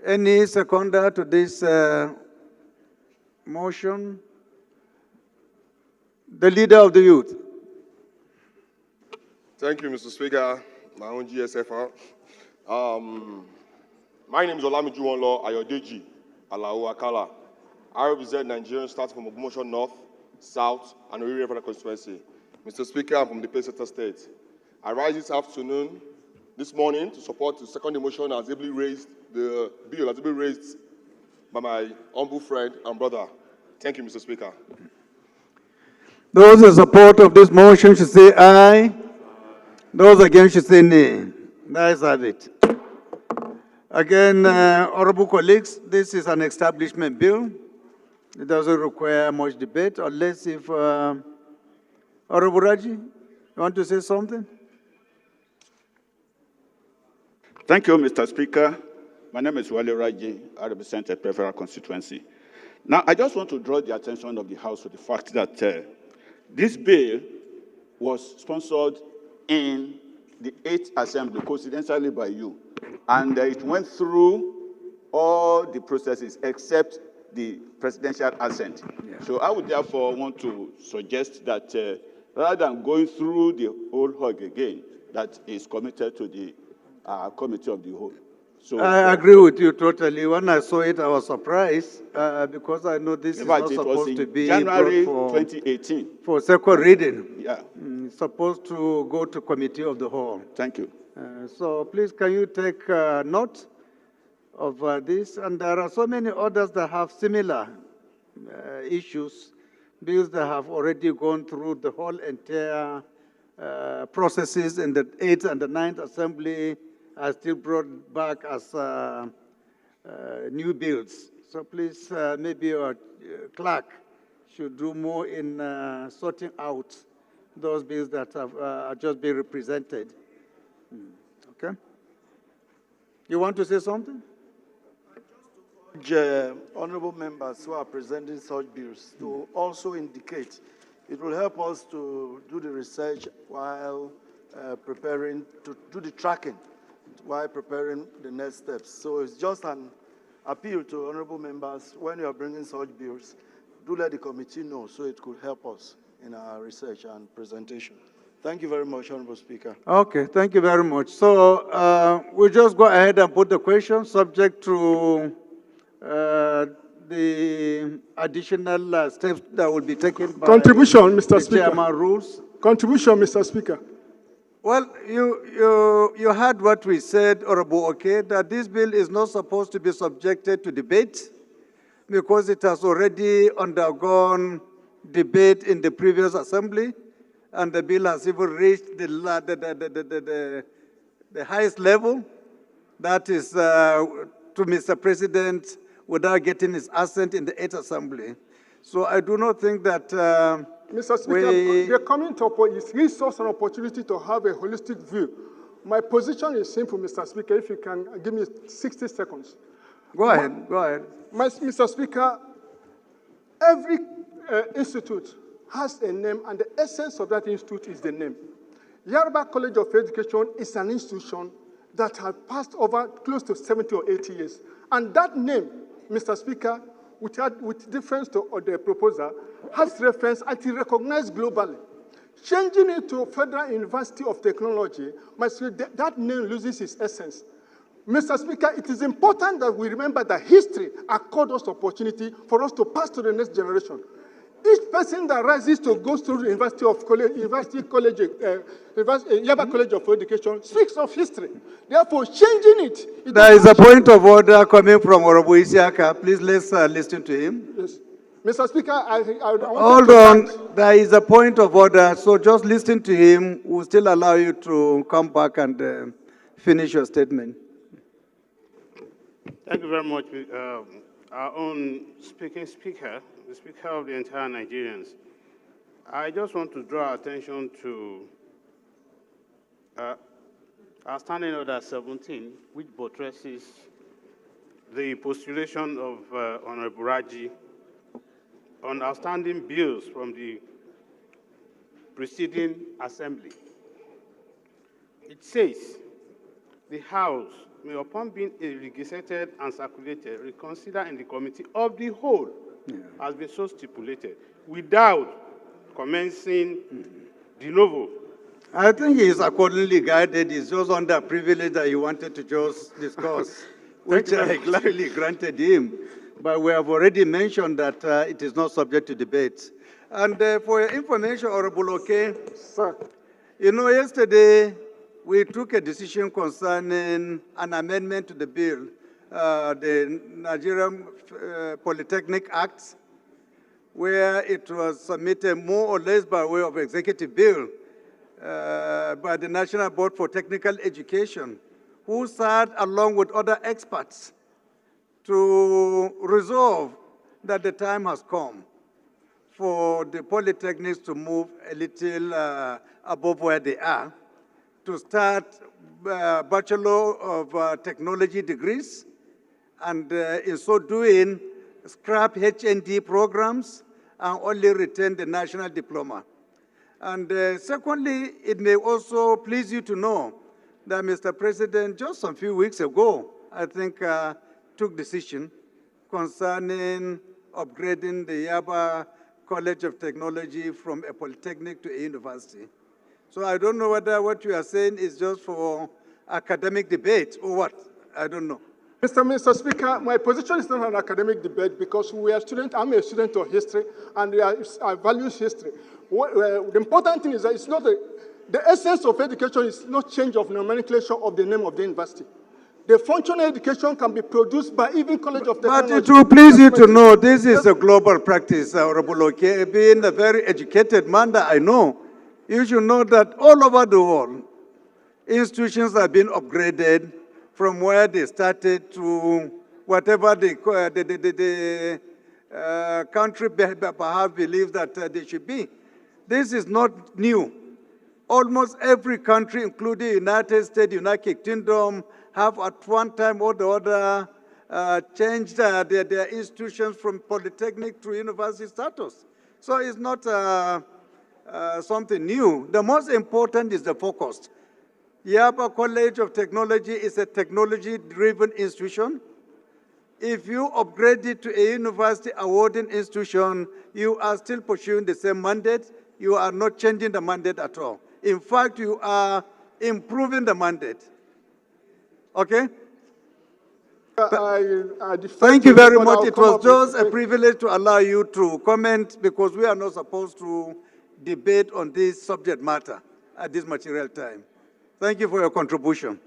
Speaker 1: Any seconder to this motion? The leader of the youth.
Speaker 20: Thank you, Mr. Speaker. My own GSFR. My name is Olamiju Wonlo Ayodeji Alao Akala. I represent Nigerians starting from Ogbomoso North, South, and Owerri Federal Constituency. Mr. Speaker, I'm from the Plateau State. I rise this morning, to support the second motion as ably raised, the bill as ably raised by my humble friend and brother. Thank you, Mr. Speaker.
Speaker 1: Those in support of this motion should say aye. Those against should say nay. That's have it. Again, honorable colleagues, this is an establishment bill. It doesn't require much debate, unless if Honorable Raji, you want to say something?
Speaker 21: Thank you, Mr. Speaker. My name is Wale Raji. I represent a peripheral constituency. Now, I just want to draw the attention of the House to the fact that this bill was sponsored in the 8th Assembly, coincidentally by you. And it went through all the processes except the presidential assent. Yeah. So I would therefore want to suggest that rather than going through the whole hog again, that is committed to the committee of the whole. So
Speaker 1: I agree with you totally. When I saw it, I was surprised because I know this is not supposed to be
Speaker 21: January
Speaker 1: for
Speaker 21: 2018
Speaker 1: for second reading.
Speaker 21: Yeah,
Speaker 1: it's supposed to go to committee of the whole.
Speaker 21: Thank you.
Speaker 1: So please, can you take note of this? And there are so many others that have similar issues, bills that have already gone through the whole entire processes in the 8th and the 9th Assembly are still brought back as new bills. So please, maybe your clerk should do more in sorting out those bills that have just been represented. Okay? You want to say something?
Speaker 4: Honorable members who are presenting such bills to also indicate it will help us to do the research while preparing, to do the tracking while preparing the next steps. So it's just an appeal to honorable members, when you are bringing such bills, do let the committee know so it could help us in our research and presentation. Thank you very much, Honorable Speaker.
Speaker 1: Okay, thank you very much. So we'll just go ahead and put the question subject to the additional steps that will be taken by
Speaker 3: Contribution, Mr.
Speaker 1: the
Speaker 3: Speaker.
Speaker 1: chairman rules.
Speaker 3: Contribution, Mr. Speaker.
Speaker 1: Well, you heard what we said, Honorable Oke, that this bill is not supposed to be subjected to debate because it has already undergone debate in the previous assembly, and the bill has even reached the highest level. That is to Mr. President without getting his assent in the 8th Assembly. So I do not think that
Speaker 3: Mr. Speaker, they're coming to it gives us an opportunity to have a holistic view. My position is simple, Mr. Speaker, if you can give me 60 seconds.
Speaker 1: Go ahead, go ahead.
Speaker 3: Mr. Speaker, every institute has a name, and the essence of that institute is the name. Yoruba College of Education is an institution that has passed over close to 70 or 80 years. And that name, Mr. Speaker, with difference to the proposal, has reference and is recognized globally. Changing it to Federal University of Technology, that name loses its essence. Mr. Speaker, it is important that we remember that history accords us opportunity for us to pass to the next generation. Each person that rises to go through the Yaba College of Education speaks of history. Therefore, changing it.
Speaker 1: There is a point of order coming from Honorable Isiaka. Please let's listen to him.
Speaker 3: Yes. Mr. Speaker, I
Speaker 1: hold on. There is a point of order, so just listen to him. We'll still allow you to come back and finish your statement.
Speaker 22: Thank you very much, our own speaker, the Speaker of the entire Nigerians. I just want to draw attention to our Standing Order 17, which buttresses the postulation of Honorable Raji on outstanding bills from the preceding assembly. It says, the House may, upon being legislated and circulated, reconsider in the committee of the whole, has been so stipulated, without commencing de novo.
Speaker 1: I think he is accordingly guided. It's just under privilege that he wanted to just discuss, which I gladly granted him. But we have already mentioned that it is not subject to debate. And for your information, Honorable Oke,
Speaker 3: sir,
Speaker 1: you know, yesterday we took a decision concerning an amendment to the bill, the Nigerian Polytechnic Act, where it was submitted more or less by way of executive bill by the National Board for Technical Education, who sat along with other experts to resolve that the time has come for the polytechnics to move a little above where they are, to start Bachelor of Technology degrees, and in so doing, scrap HND programs and only retain the national diploma. And secondly, it may also please you to know that Mr. President, just a few weeks ago, I think, took decision concerning upgrading the Yaba College of Technology from a polytechnic to a university. So I don't know whether what you are saying is just for academic debate or what. I don't know.
Speaker 3: Mr. Speaker, my position is not an academic debate because we are students. I'm a student of history, and I value history. The important thing is that it's not the essence of education is not change of nomenclature of the name of the university. The functional education can be produced by even College of Technology.
Speaker 1: But it will please you to know this is a global practice, Honorable Oke. Being a very educated man that I know, You should know that all over the world, institutions have been upgraded from where they started to whatever the country perhaps believes that they should be. This is not new. Almost every country, including the United States, United Kingdom, have at one time or the other changed their institutions from polytechnic to university status. So it's not something new. The most important is the focus. Yaba College of Technology is a technology-driven institution. If you upgrade it to a university awarding institution, you are still pursuing the same mandate. You are not changing the mandate at all. In fact, you are improving the mandate. Okay? Thank you very much. It was just a privilege to allow you to comment because we are not supposed to debate on this subject matter at this material time. Thank you for your contribution.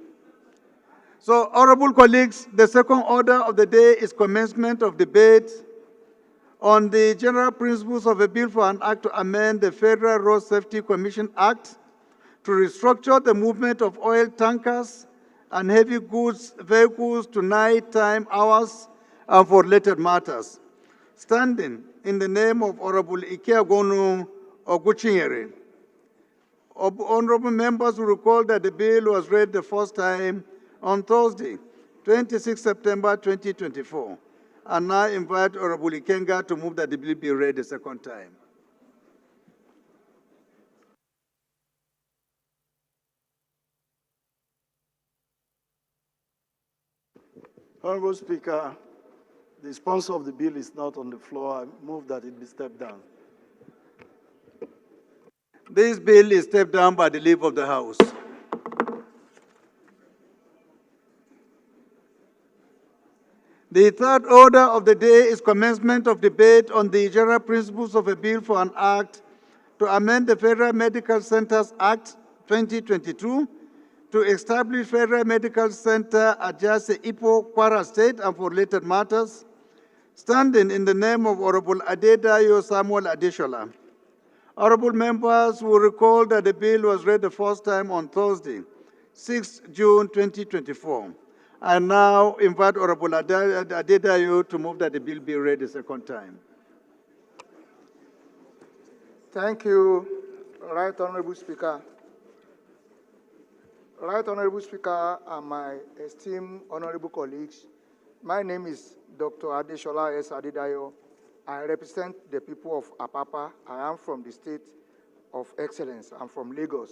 Speaker 1: So, honorable colleagues, the second order of the day is commencement of debate on the general principles of a bill for an act to amend the Federal Road Safety Commission Act to restructure the movement of oil tankers and heavy goods vehicles to nighttime hours and for related matters. Standing in the name of Honorable Ikeagonu Oguchinyere. Honorable members will recall that the bill was read the first time on Thursday, 26 September 2024. And now invite Honorable Ikenga to move that the bill be read the second time.
Speaker 4: Honorable Speaker, the sponsor of the bill is not on the floor. I move that it be stepped down.
Speaker 1: This bill is stepped down by the leave of the House. The third order of the day is commencement of debate on the general principles of a bill for an act to amend the Federal Medical Centers Act 2022 to establish Federal Medical Center at Jase Ipo, Kwara State, and for related matters, standing in the name of Honorable Adedayo Samuel Adeshola. Honorable members will recall that the bill was read the first time on Thursday, 6 June 2024. I now invite Honorable Adedayo to move that the bill be read the second time.
Speaker 7: Thank you, Right Honorable Speaker. Right Honorable Speaker and my esteemed honorable colleagues, my name is Dr. Adeshola S. Adedayo. I represent the people of Apapa. I am from the state of excellence. I'm from Lagos.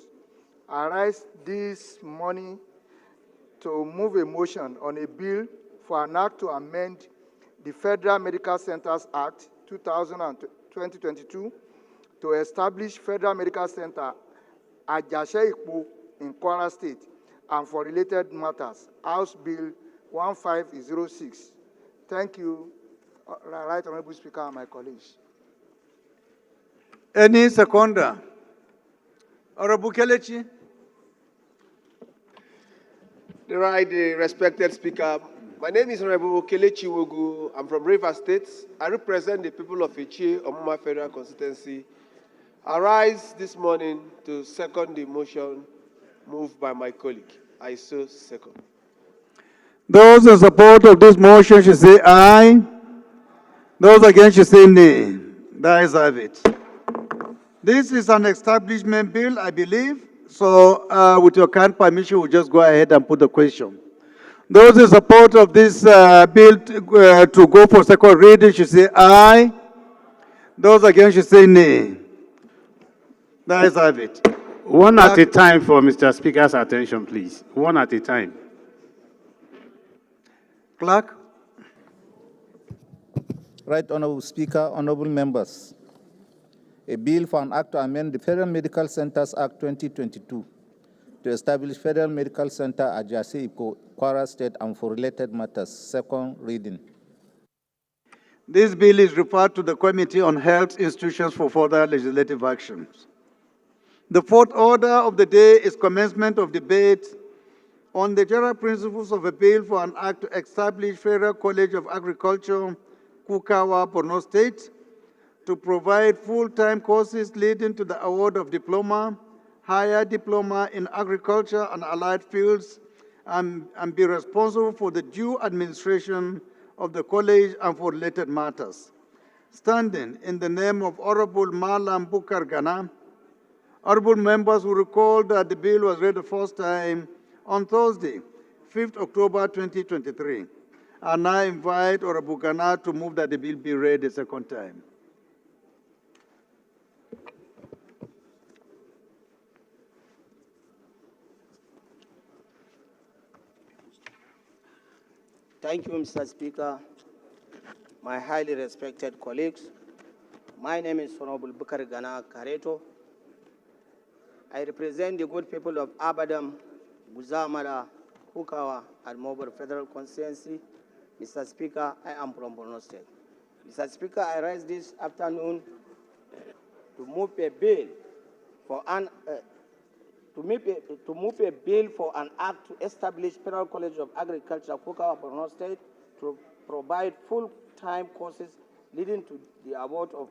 Speaker 7: I rise this morning to move a motion on a bill for an act to amend the Federal Medical Centers Act 2022 to establish Federal Medical Center at Jasheikpo in Kwara State and for related matters, House Bill 1506. Thank you, Right Honorable Speaker and my colleagues.
Speaker 1: Any seconder? Honorable Kelechi?
Speaker 8: The right, respected Speaker. My name is Honorable Kelechi Wogu. I'm from Rivers State. I represent the people of Ichi, Omuma Federal Constituency. I rise this morning to second the motion moved by my colleague. I so second.
Speaker 1: Those in support of this motion should say aye. Those against should say nay. The ayes have it. This is an establishment bill, I believe. So with your kind permission, we'll just go ahead and put the question. Those in support of this bill to go for second reading should say aye. Those against should say nay. The ayes have it.
Speaker 9: One at a time for Mr. Speaker's attention, please. One at a time.
Speaker 1: Clerk.
Speaker 19: Right Honorable Speaker, honorable members. A bill for an act to amend the Federal Medical Centers Act 2022 to establish Federal Medical Center at Jase Ipo, Kwara State, and for related matters. Second reading.
Speaker 1: This bill is referred to the Committee on Health Institutions for further legislative actions. The fourth order of the day is commencement of debate on the general principles of a bill for an act to establish Federal College of Agriculture, Kukawa, Borno State, to provide full-time courses leading to the award of diploma, higher diploma in agriculture and allied fields, and be responsible for the due administration of the college and for related matters. Standing in the name of Honorable Malam Bukar Gana, honorable members will recall that the bill was read the first time on Thursday, 5th October 2023. And I invite Honorable Gana to move that the bill be read a second time.
Speaker 2: Thank you, Mr. Speaker. My highly respected colleagues, my name is Honorable Bukar Gana Kareto. I represent the good people of Abadam, Guzamara, Kukawa, and Mobile Federal Constituency. Mr. Speaker, I am from Borno State. Mr. Speaker, I rise this afternoon to move a bill for an act to establish Federal College of Agriculture, Kukawa, Borno State, to provide full-time courses leading to the award of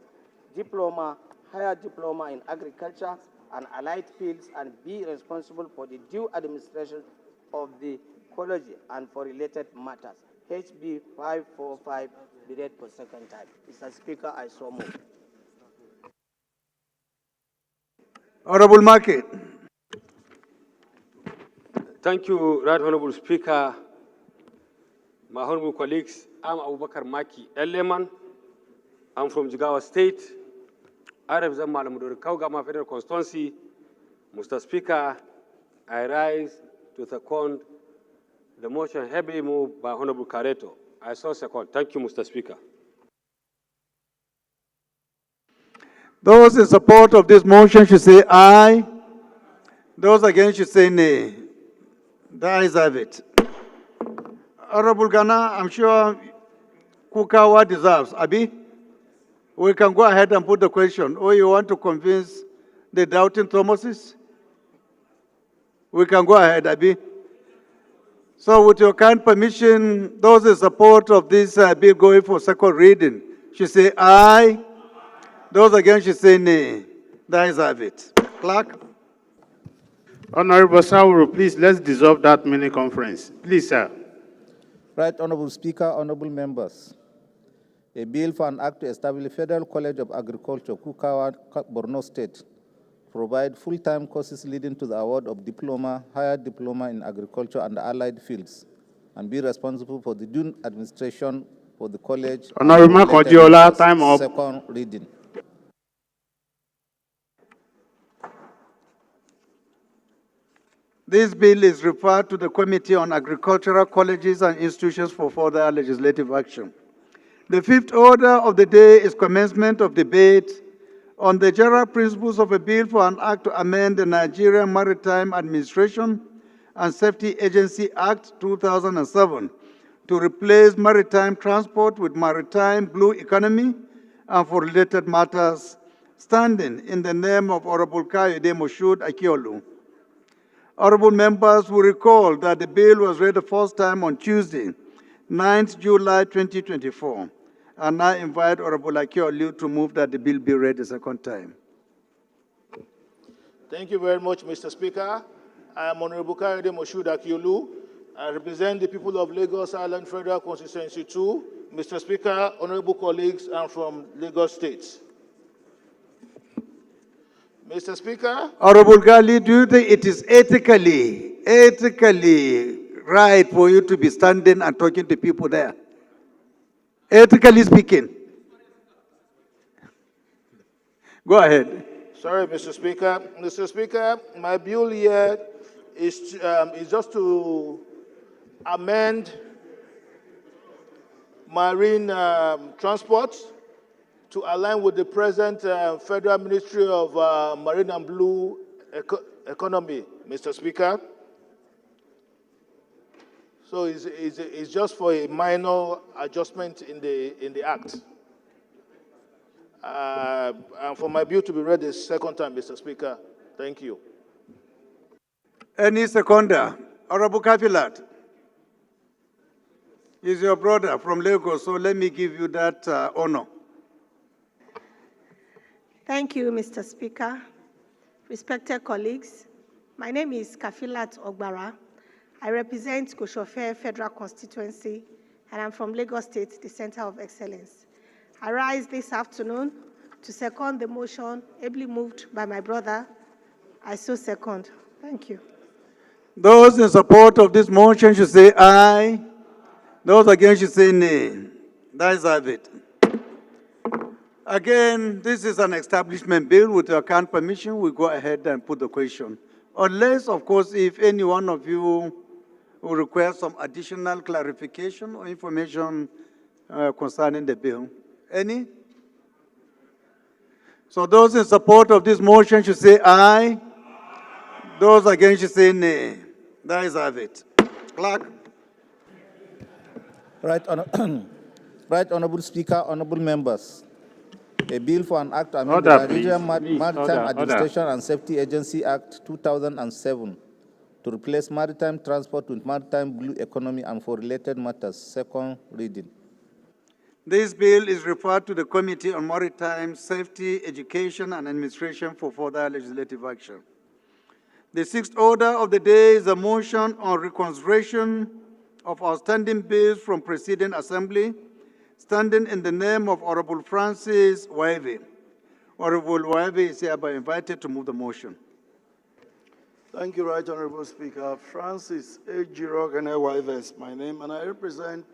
Speaker 2: diploma, higher diploma in agriculture and allied fields, and be responsible for the due administration of the college and for related matters. HB 545 be read for second time. Mr. Speaker, I so move.
Speaker 1: Honorable Market.
Speaker 11: Thank you, Right Honorable Speaker. My honorable colleagues, I'm Abubakar Maki Eleman. I'm from Jigawa State. I represent Malamudori Kaugama Federal Constituency. Mr. Speaker, I rise to second the motion heavily moved by Honorable Kareto. I so second. Thank you, Mr. Speaker.
Speaker 1: Those in support of this motion should say aye. Those against should say nay. The ayes have it. Honorable Ghana, I'm sure Kukawa deserves. Abi, we can go ahead and put the question. Or you want to convince the doubting Thomases? We can go ahead, Abi. So with your kind permission, those in support of this bill going for second reading should say aye. Those against should say nay. The ayes have it. Clerk.
Speaker 9: Honorable Sauro, please, let's dissolve that mini conference. Please, sir.
Speaker 19: Right, Honorable Speaker, honorable members. A bill for an act to establish Federal College of Agriculture, Kukawa, Borno State, provide full-time courses leading to the award of diploma, higher diploma in agriculture and allied fields, and be responsible for the due administration for the college.
Speaker 9: Honorable Makodiola, time up.
Speaker 19: Second reading.
Speaker 1: This bill is referred to the Committee on Agricultural Colleges and Institutions for further legislative action. The fifth order of the day is commencement of debate on the general principles of a bill for an act to amend the Nigerian Maritime Administration and Safety Agency Act 2007 to replace maritime transport with maritime blue economy and for related matters, standing in the name of Honorable Kayode Moshood Akiolu. Honorable members will recall that the bill was read the first time on Tuesday, 9th July 2024. And I invite Honorable Akiolu to move that the bill be read the second time.
Speaker 23: Thank you very much, Mr. Speaker. I am Honorable Kayode Moshood Akiolu. I represent the people of Lagos Island Federal Constituency 2. Mr. Speaker, honorable colleagues, I'm from Lagos State. Mr. Speaker.
Speaker 1: Honorable Gali, do you think it is ethically right for you to be standing and talking to people there? Ethically speaking. Go ahead.
Speaker 23: Sorry, Mr. Speaker. Mr. Speaker, my bill here is just to amend marine transport to align with the present Federal Ministry of Marine and Blue Economy, Mr. Speaker. So it's just for a minor adjustment in the Act. And for my bill to be read the second time, Mr. Speaker. Thank you.
Speaker 1: Any seconder? Honorable Kafilat. He's your brother from Lagos, so let me give you that honor.
Speaker 5: Thank you, Mr. Speaker. Respected colleagues, my name is Kafilat Ogbara. I represent Koshofe Federal Constituency, and I'm from Lagos State, the Center of Excellence. I rise this afternoon to second the motion ably moved by my brother. I so second. Thank you.
Speaker 1: Those in support of this motion should say aye. Those against should say nay. That is it. Again, this is an establishment bill. With your kind permission, we go ahead and put the question. Unless, of course, if any one of you will require some additional clarification or information concerning the bill. Any? So those in support of this motion should say aye. Those against should say nay. That is it. Clerk.
Speaker 19: Right, right, Honorable Speaker, honorable members. A bill for an act amending the Nigerian Maritime Administration and Safety Agency Act 2007 to replace maritime transport with maritime blue economy and for related matters. Second reading.
Speaker 1: This bill is referred to the Committee on Maritime Safety, Education and Administration for further legislative action. The sixth order of the day is a motion on reconsideration of outstanding bills from preceding assembly, standing in the name of Honorable Francis Waive. Honorable Waive is hereby invited to move the motion.
Speaker 4: Thank you, Right Honorable Speaker. Francis Ejirogene Waive is my name, and I represent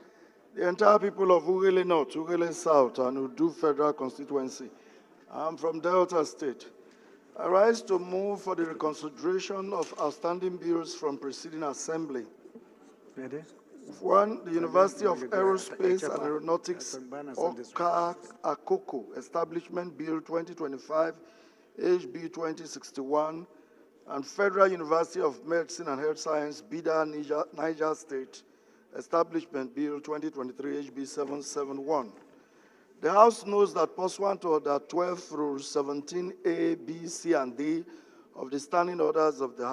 Speaker 4: the entire people of Ughelli North, Ughelli South, and Udu Federal Constituency. I'm from Delta State. I rise to move for the reconsideration of outstanding bills from preceding assembly. One, the University of Aerospace and Aeronautics Oka Akoko Establishment Bill 2025, HB 2061, and Federal University of Medicine and Health Science, Bida, Niger State Establishment Bill 2023, HB 771. The House knows that pursuant to Order 12 Rule 17A, B, C, and D of the Standing Orders of the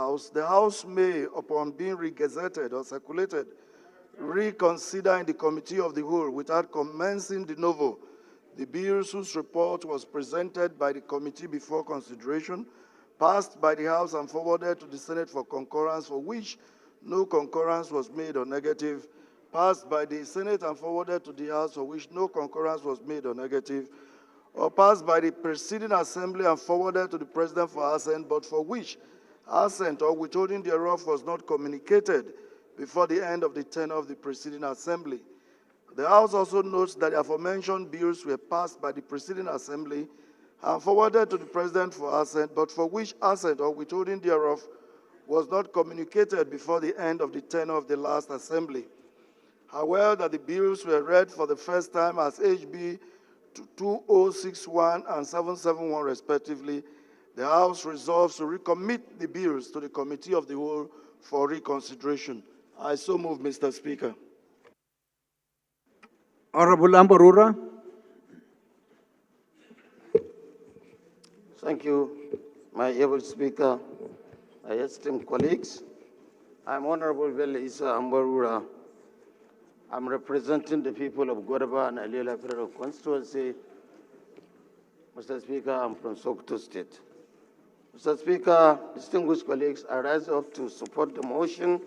Speaker 4: House may, upon being regazetted or circulated, reconsider in the Committee of the Whole without commencing de novo the bills whose report was presented by the committee before consideration, passed by the House and forwarded to the Senate for concurrence, for which no concurrence was made or negative, passed by the Senate and forwarded to the House, for which no concurrence was made or negative, or passed by the preceding assembly and forwarded to the President for assent, but for which assent or withholding thereof was not communicated before the end of the tenure of the preceding assembly. The House also notes that the aforementioned bills were passed by the preceding assembly and forwarded to the President for assent, but for which assent or withholding thereof was not communicated before the end of the tenure of the last assembly. However, that the bills were read for the first time as HB 2061 and 771 respectively, the House resolves to recommit the bills to the Committee of the Whole for reconsideration. I so move, Mr. Speaker.
Speaker 1: Honorable Ambarura.
Speaker 2: Thank you, my able Speaker, my esteemed colleagues. I'm Honorable Bello Isa Ambarura. I'm representing the people of Godaba and Aliola Federal Constituency. Mr. Speaker, I'm from Sokoto State. Mr. Speaker, distinguished colleagues, I rise up to support the motion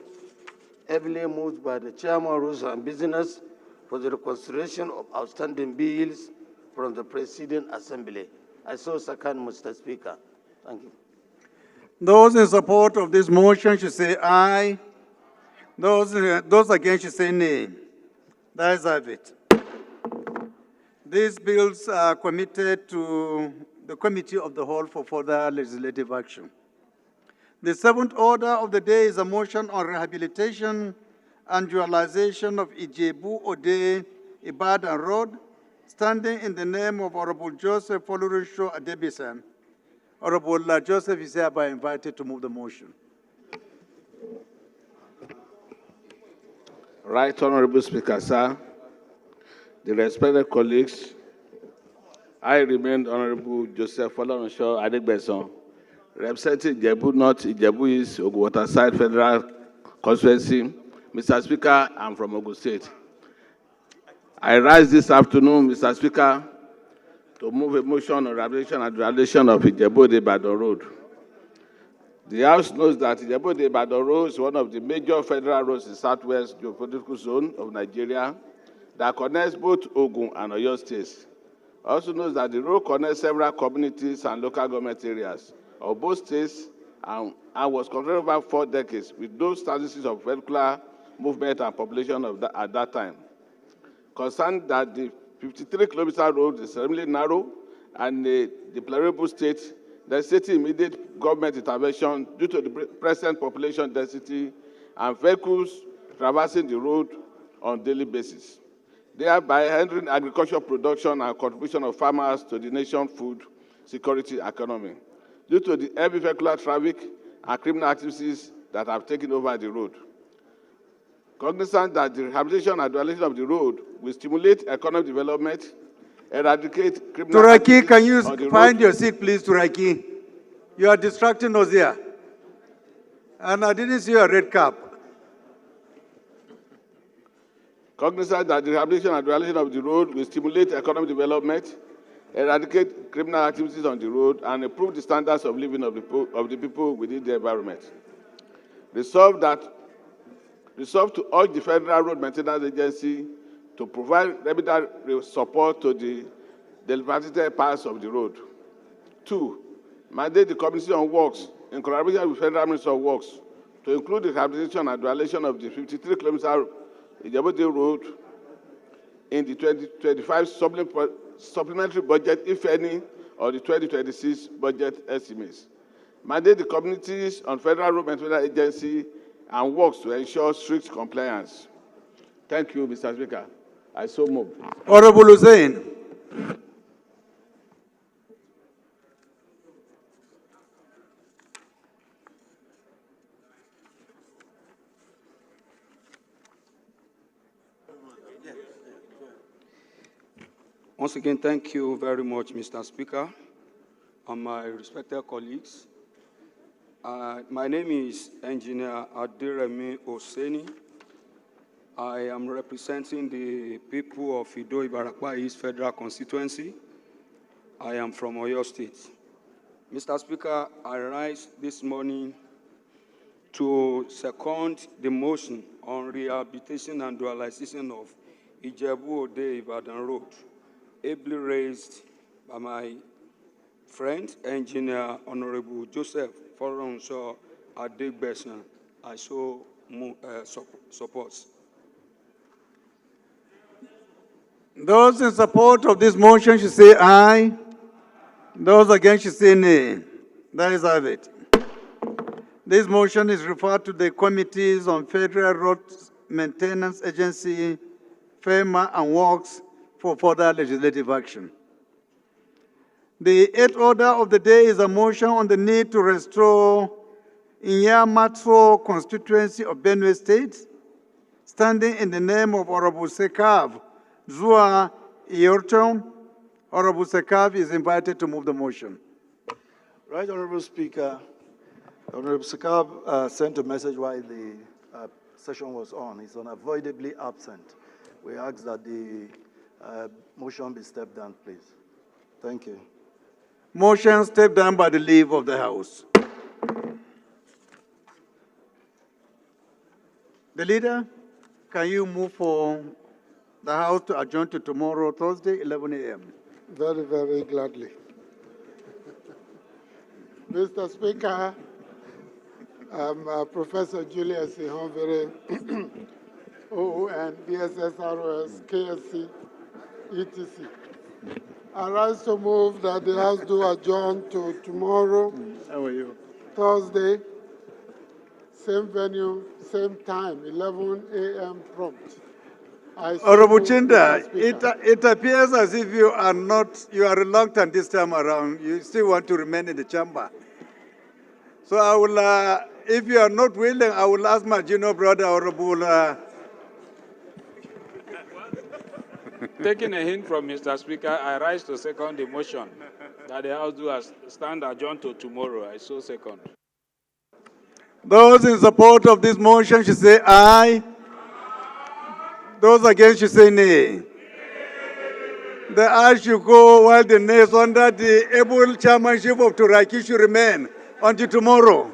Speaker 2: heavily moved by the Chairman of Rules and Business for the reconsideration of outstanding bills from the preceding assembly. I so second, Mr. Speaker. Thank you.
Speaker 1: Those in support of this motion should say aye. Those against should say nay. That is it. These bills are committed to the Committee of the Whole for further legislative action. The seventh order of the day is a motion on rehabilitation and dualization of Ijebu Ode Ibadan Road, standing in the name of Honorable Joseph Olurisho Adebisan. Honorable Joseph is hereby invited to move the motion.
Speaker 6: Right Honorable Speaker, sir, the respected colleagues, I remain Honorable Joseph Olurisho Adebisan, representing Ijebu North, Ijebu East, Ogun Waterside Federal Constituency. Mr. Speaker, I'm from Ogun State. I rise this afternoon, Mr. Speaker,
Speaker 17: to move a motion on rehabilitation and dualization of Ijebu-Ibadan Road. The House knows that Ijebu-Ibadan Road is one of the major federal roads in the southwest geopolitical zone of Nigeria that connects both Ogun and Oyo states. Also knows that the road connects several communities and local government areas of both states and was constructed over 4 decades with no statistics of vehicular movement and population at that time. Concerned that the 53-kilometer road is extremely narrow and a deplorable state, necessitating immediate government intervention due to the present population density and vehicles traversing the road on a daily basis, thereby hindering agricultural production and contribution of farmers to the nation's food security economy, due to the heavy vehicular traffic and criminal activities that have taken over the road. Cognizant that the rehabilitation and dualization of the road will stimulate economic development, eradicate criminal
Speaker 1: Turaki,
Speaker 17: activities
Speaker 1: can you
Speaker 17: on the
Speaker 1: find
Speaker 17: road.
Speaker 1: your seat, please, Turaki? You are distracting us here. And I didn't see your red cap.
Speaker 17: Cognizant that the rehabilitation and dualization of the road will stimulate economic development, eradicate criminal activities on the road, and improve the standards of living of the people within the environment. Resolved to urge the Federal Road Maintenance Agency to provide remedial support to the devastated parts of the road. 2, mandate the Commission on Works, in collaboration with Federal Ministry of Works, to include the rehabilitation and dualization of the 53-kilometer Ijebu Road in the 2025 supplementary budget, if any, or the 2026 budget estimates. Mandate the communities on Federal Road Maintenance Agency and works to ensure strict compliance. Thank you, Mr. Speaker. I so move.
Speaker 1: Honorable Hussain.
Speaker 10: Once again, thank you very much, Mr. Speaker, and my respected colleagues. My name is Engineer Adiremi Oseni. I am representing the people of Ido-Ibarakwa East Federal Constituency. I am from Oyo State. Mr. Speaker, I rise this morning to second the motion on rehabilitation and dualization of Ijebu-Ode-Ibadan Road, ably raised by my friend, Engineer Honorable Joseph Foronso Adegbesan. I so support.
Speaker 1: Those in support of this motion should say aye. Those against should say nay. That is have it. This motion is referred to the Committees on Federal Road Maintenance Agency, FEMA, and Works for further legislative action. The eighth order of the day is a motion on the need to restore Yabatech constituency of Benue State, standing in the name of Honorable Sekav Zua Iyorton. Honorable Sekav is invited to move the motion.
Speaker 4: Right, Honorable Speaker. Honorable Sekav sent a message while the session was on. He's unavoidably absent. We ask that the motion be stepped down, please. Thank you.
Speaker 1: Motion stepped down by the leave of the House. The leader, can you move for the House to adjourn to tomorrow, Thursday, 11 a.m.?
Speaker 7: Very, very gladly. Mr. Speaker, Professor Julius Ihonvere, OON, DSSROS, KSC, ETC. I rise to move that the House do adjourn to tomorrow, Thursday, same venue, same time, 11 a.m. prompt.
Speaker 1: Honorable Chinda, it appears as if you are reluctant this time around. You still want to remain in the chamber. So I will, if you are not willing, I will ask my junior brother, Honorable.
Speaker 14: Taking a hint from Mr. Speaker, I rise to second the motion that the House do stand adjourned to tomorrow. I so second.
Speaker 1: Those in support of this motion should say aye. Those against should say nay. The House should go while the next under the able chairmanship of Turaki should remain until tomorrow.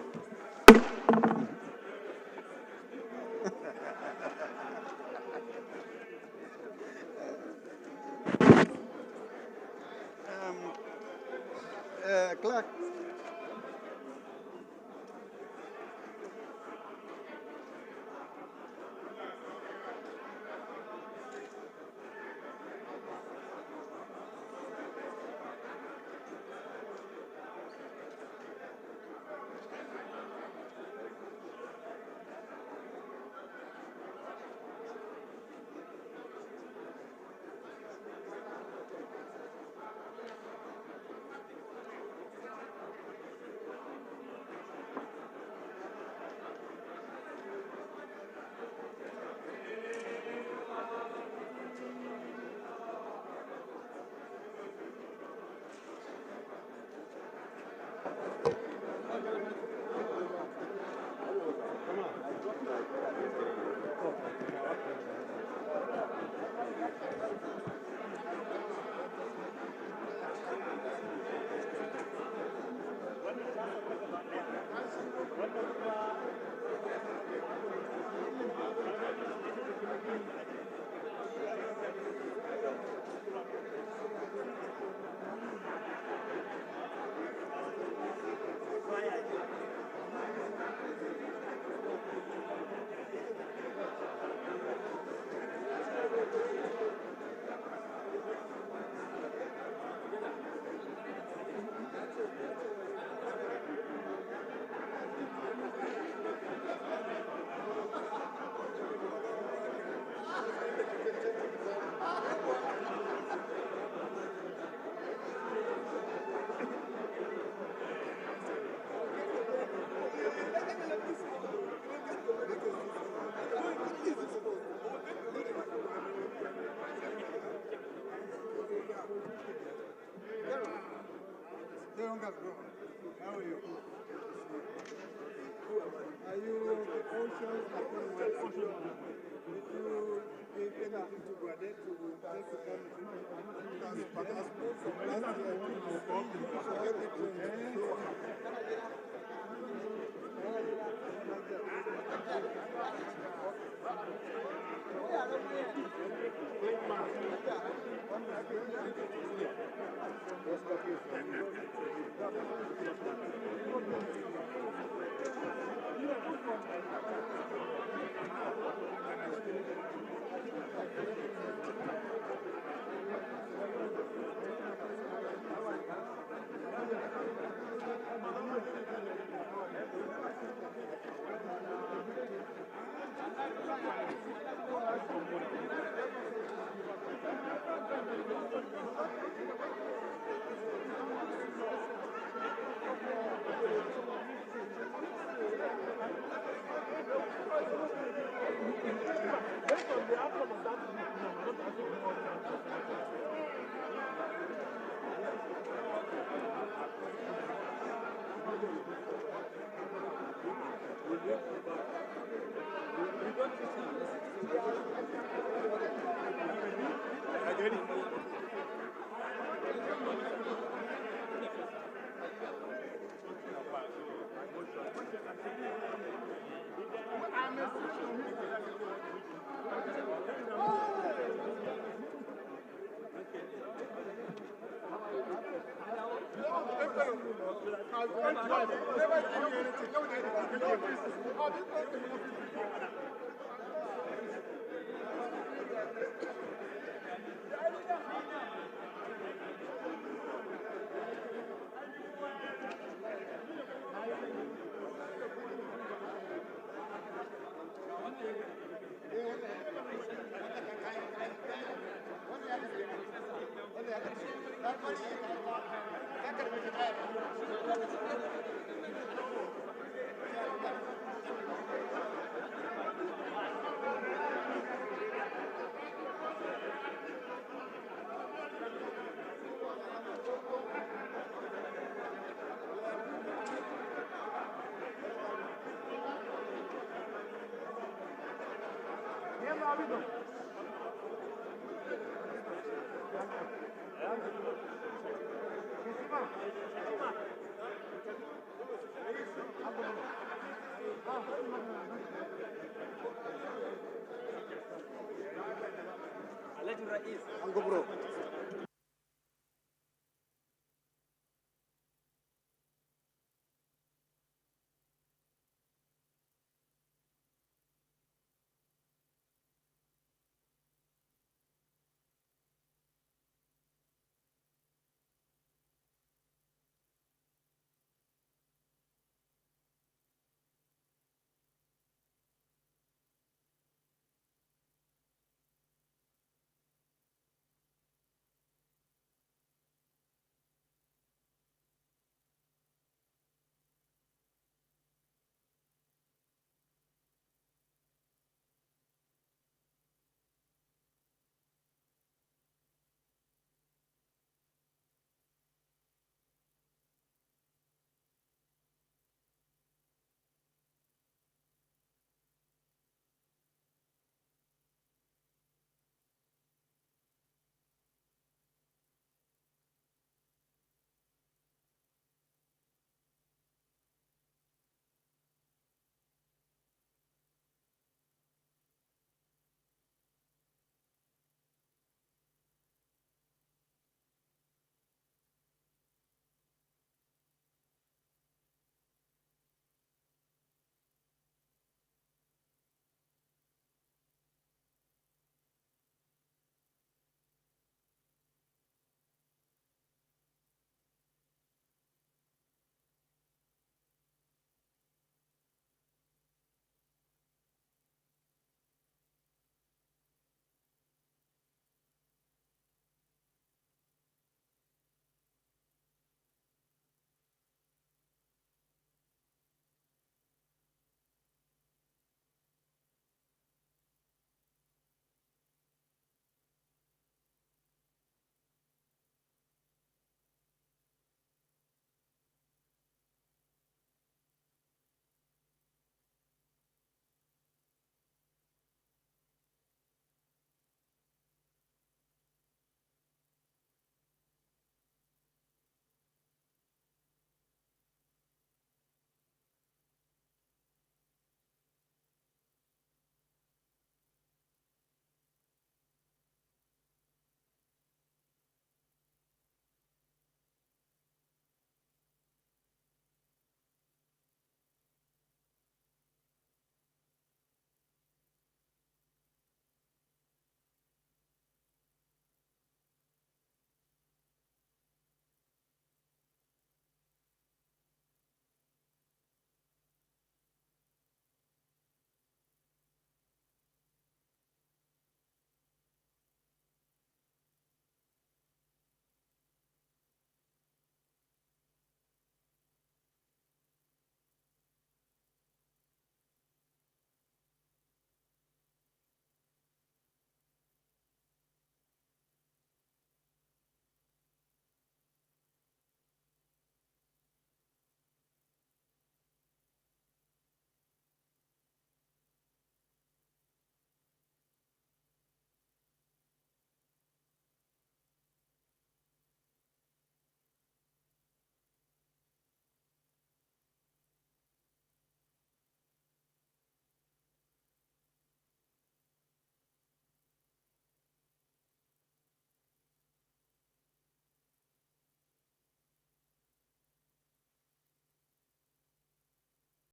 Speaker 1: Clerk. How are you? Are you also did you give anything to Guadet to take the
Speaker 12: is.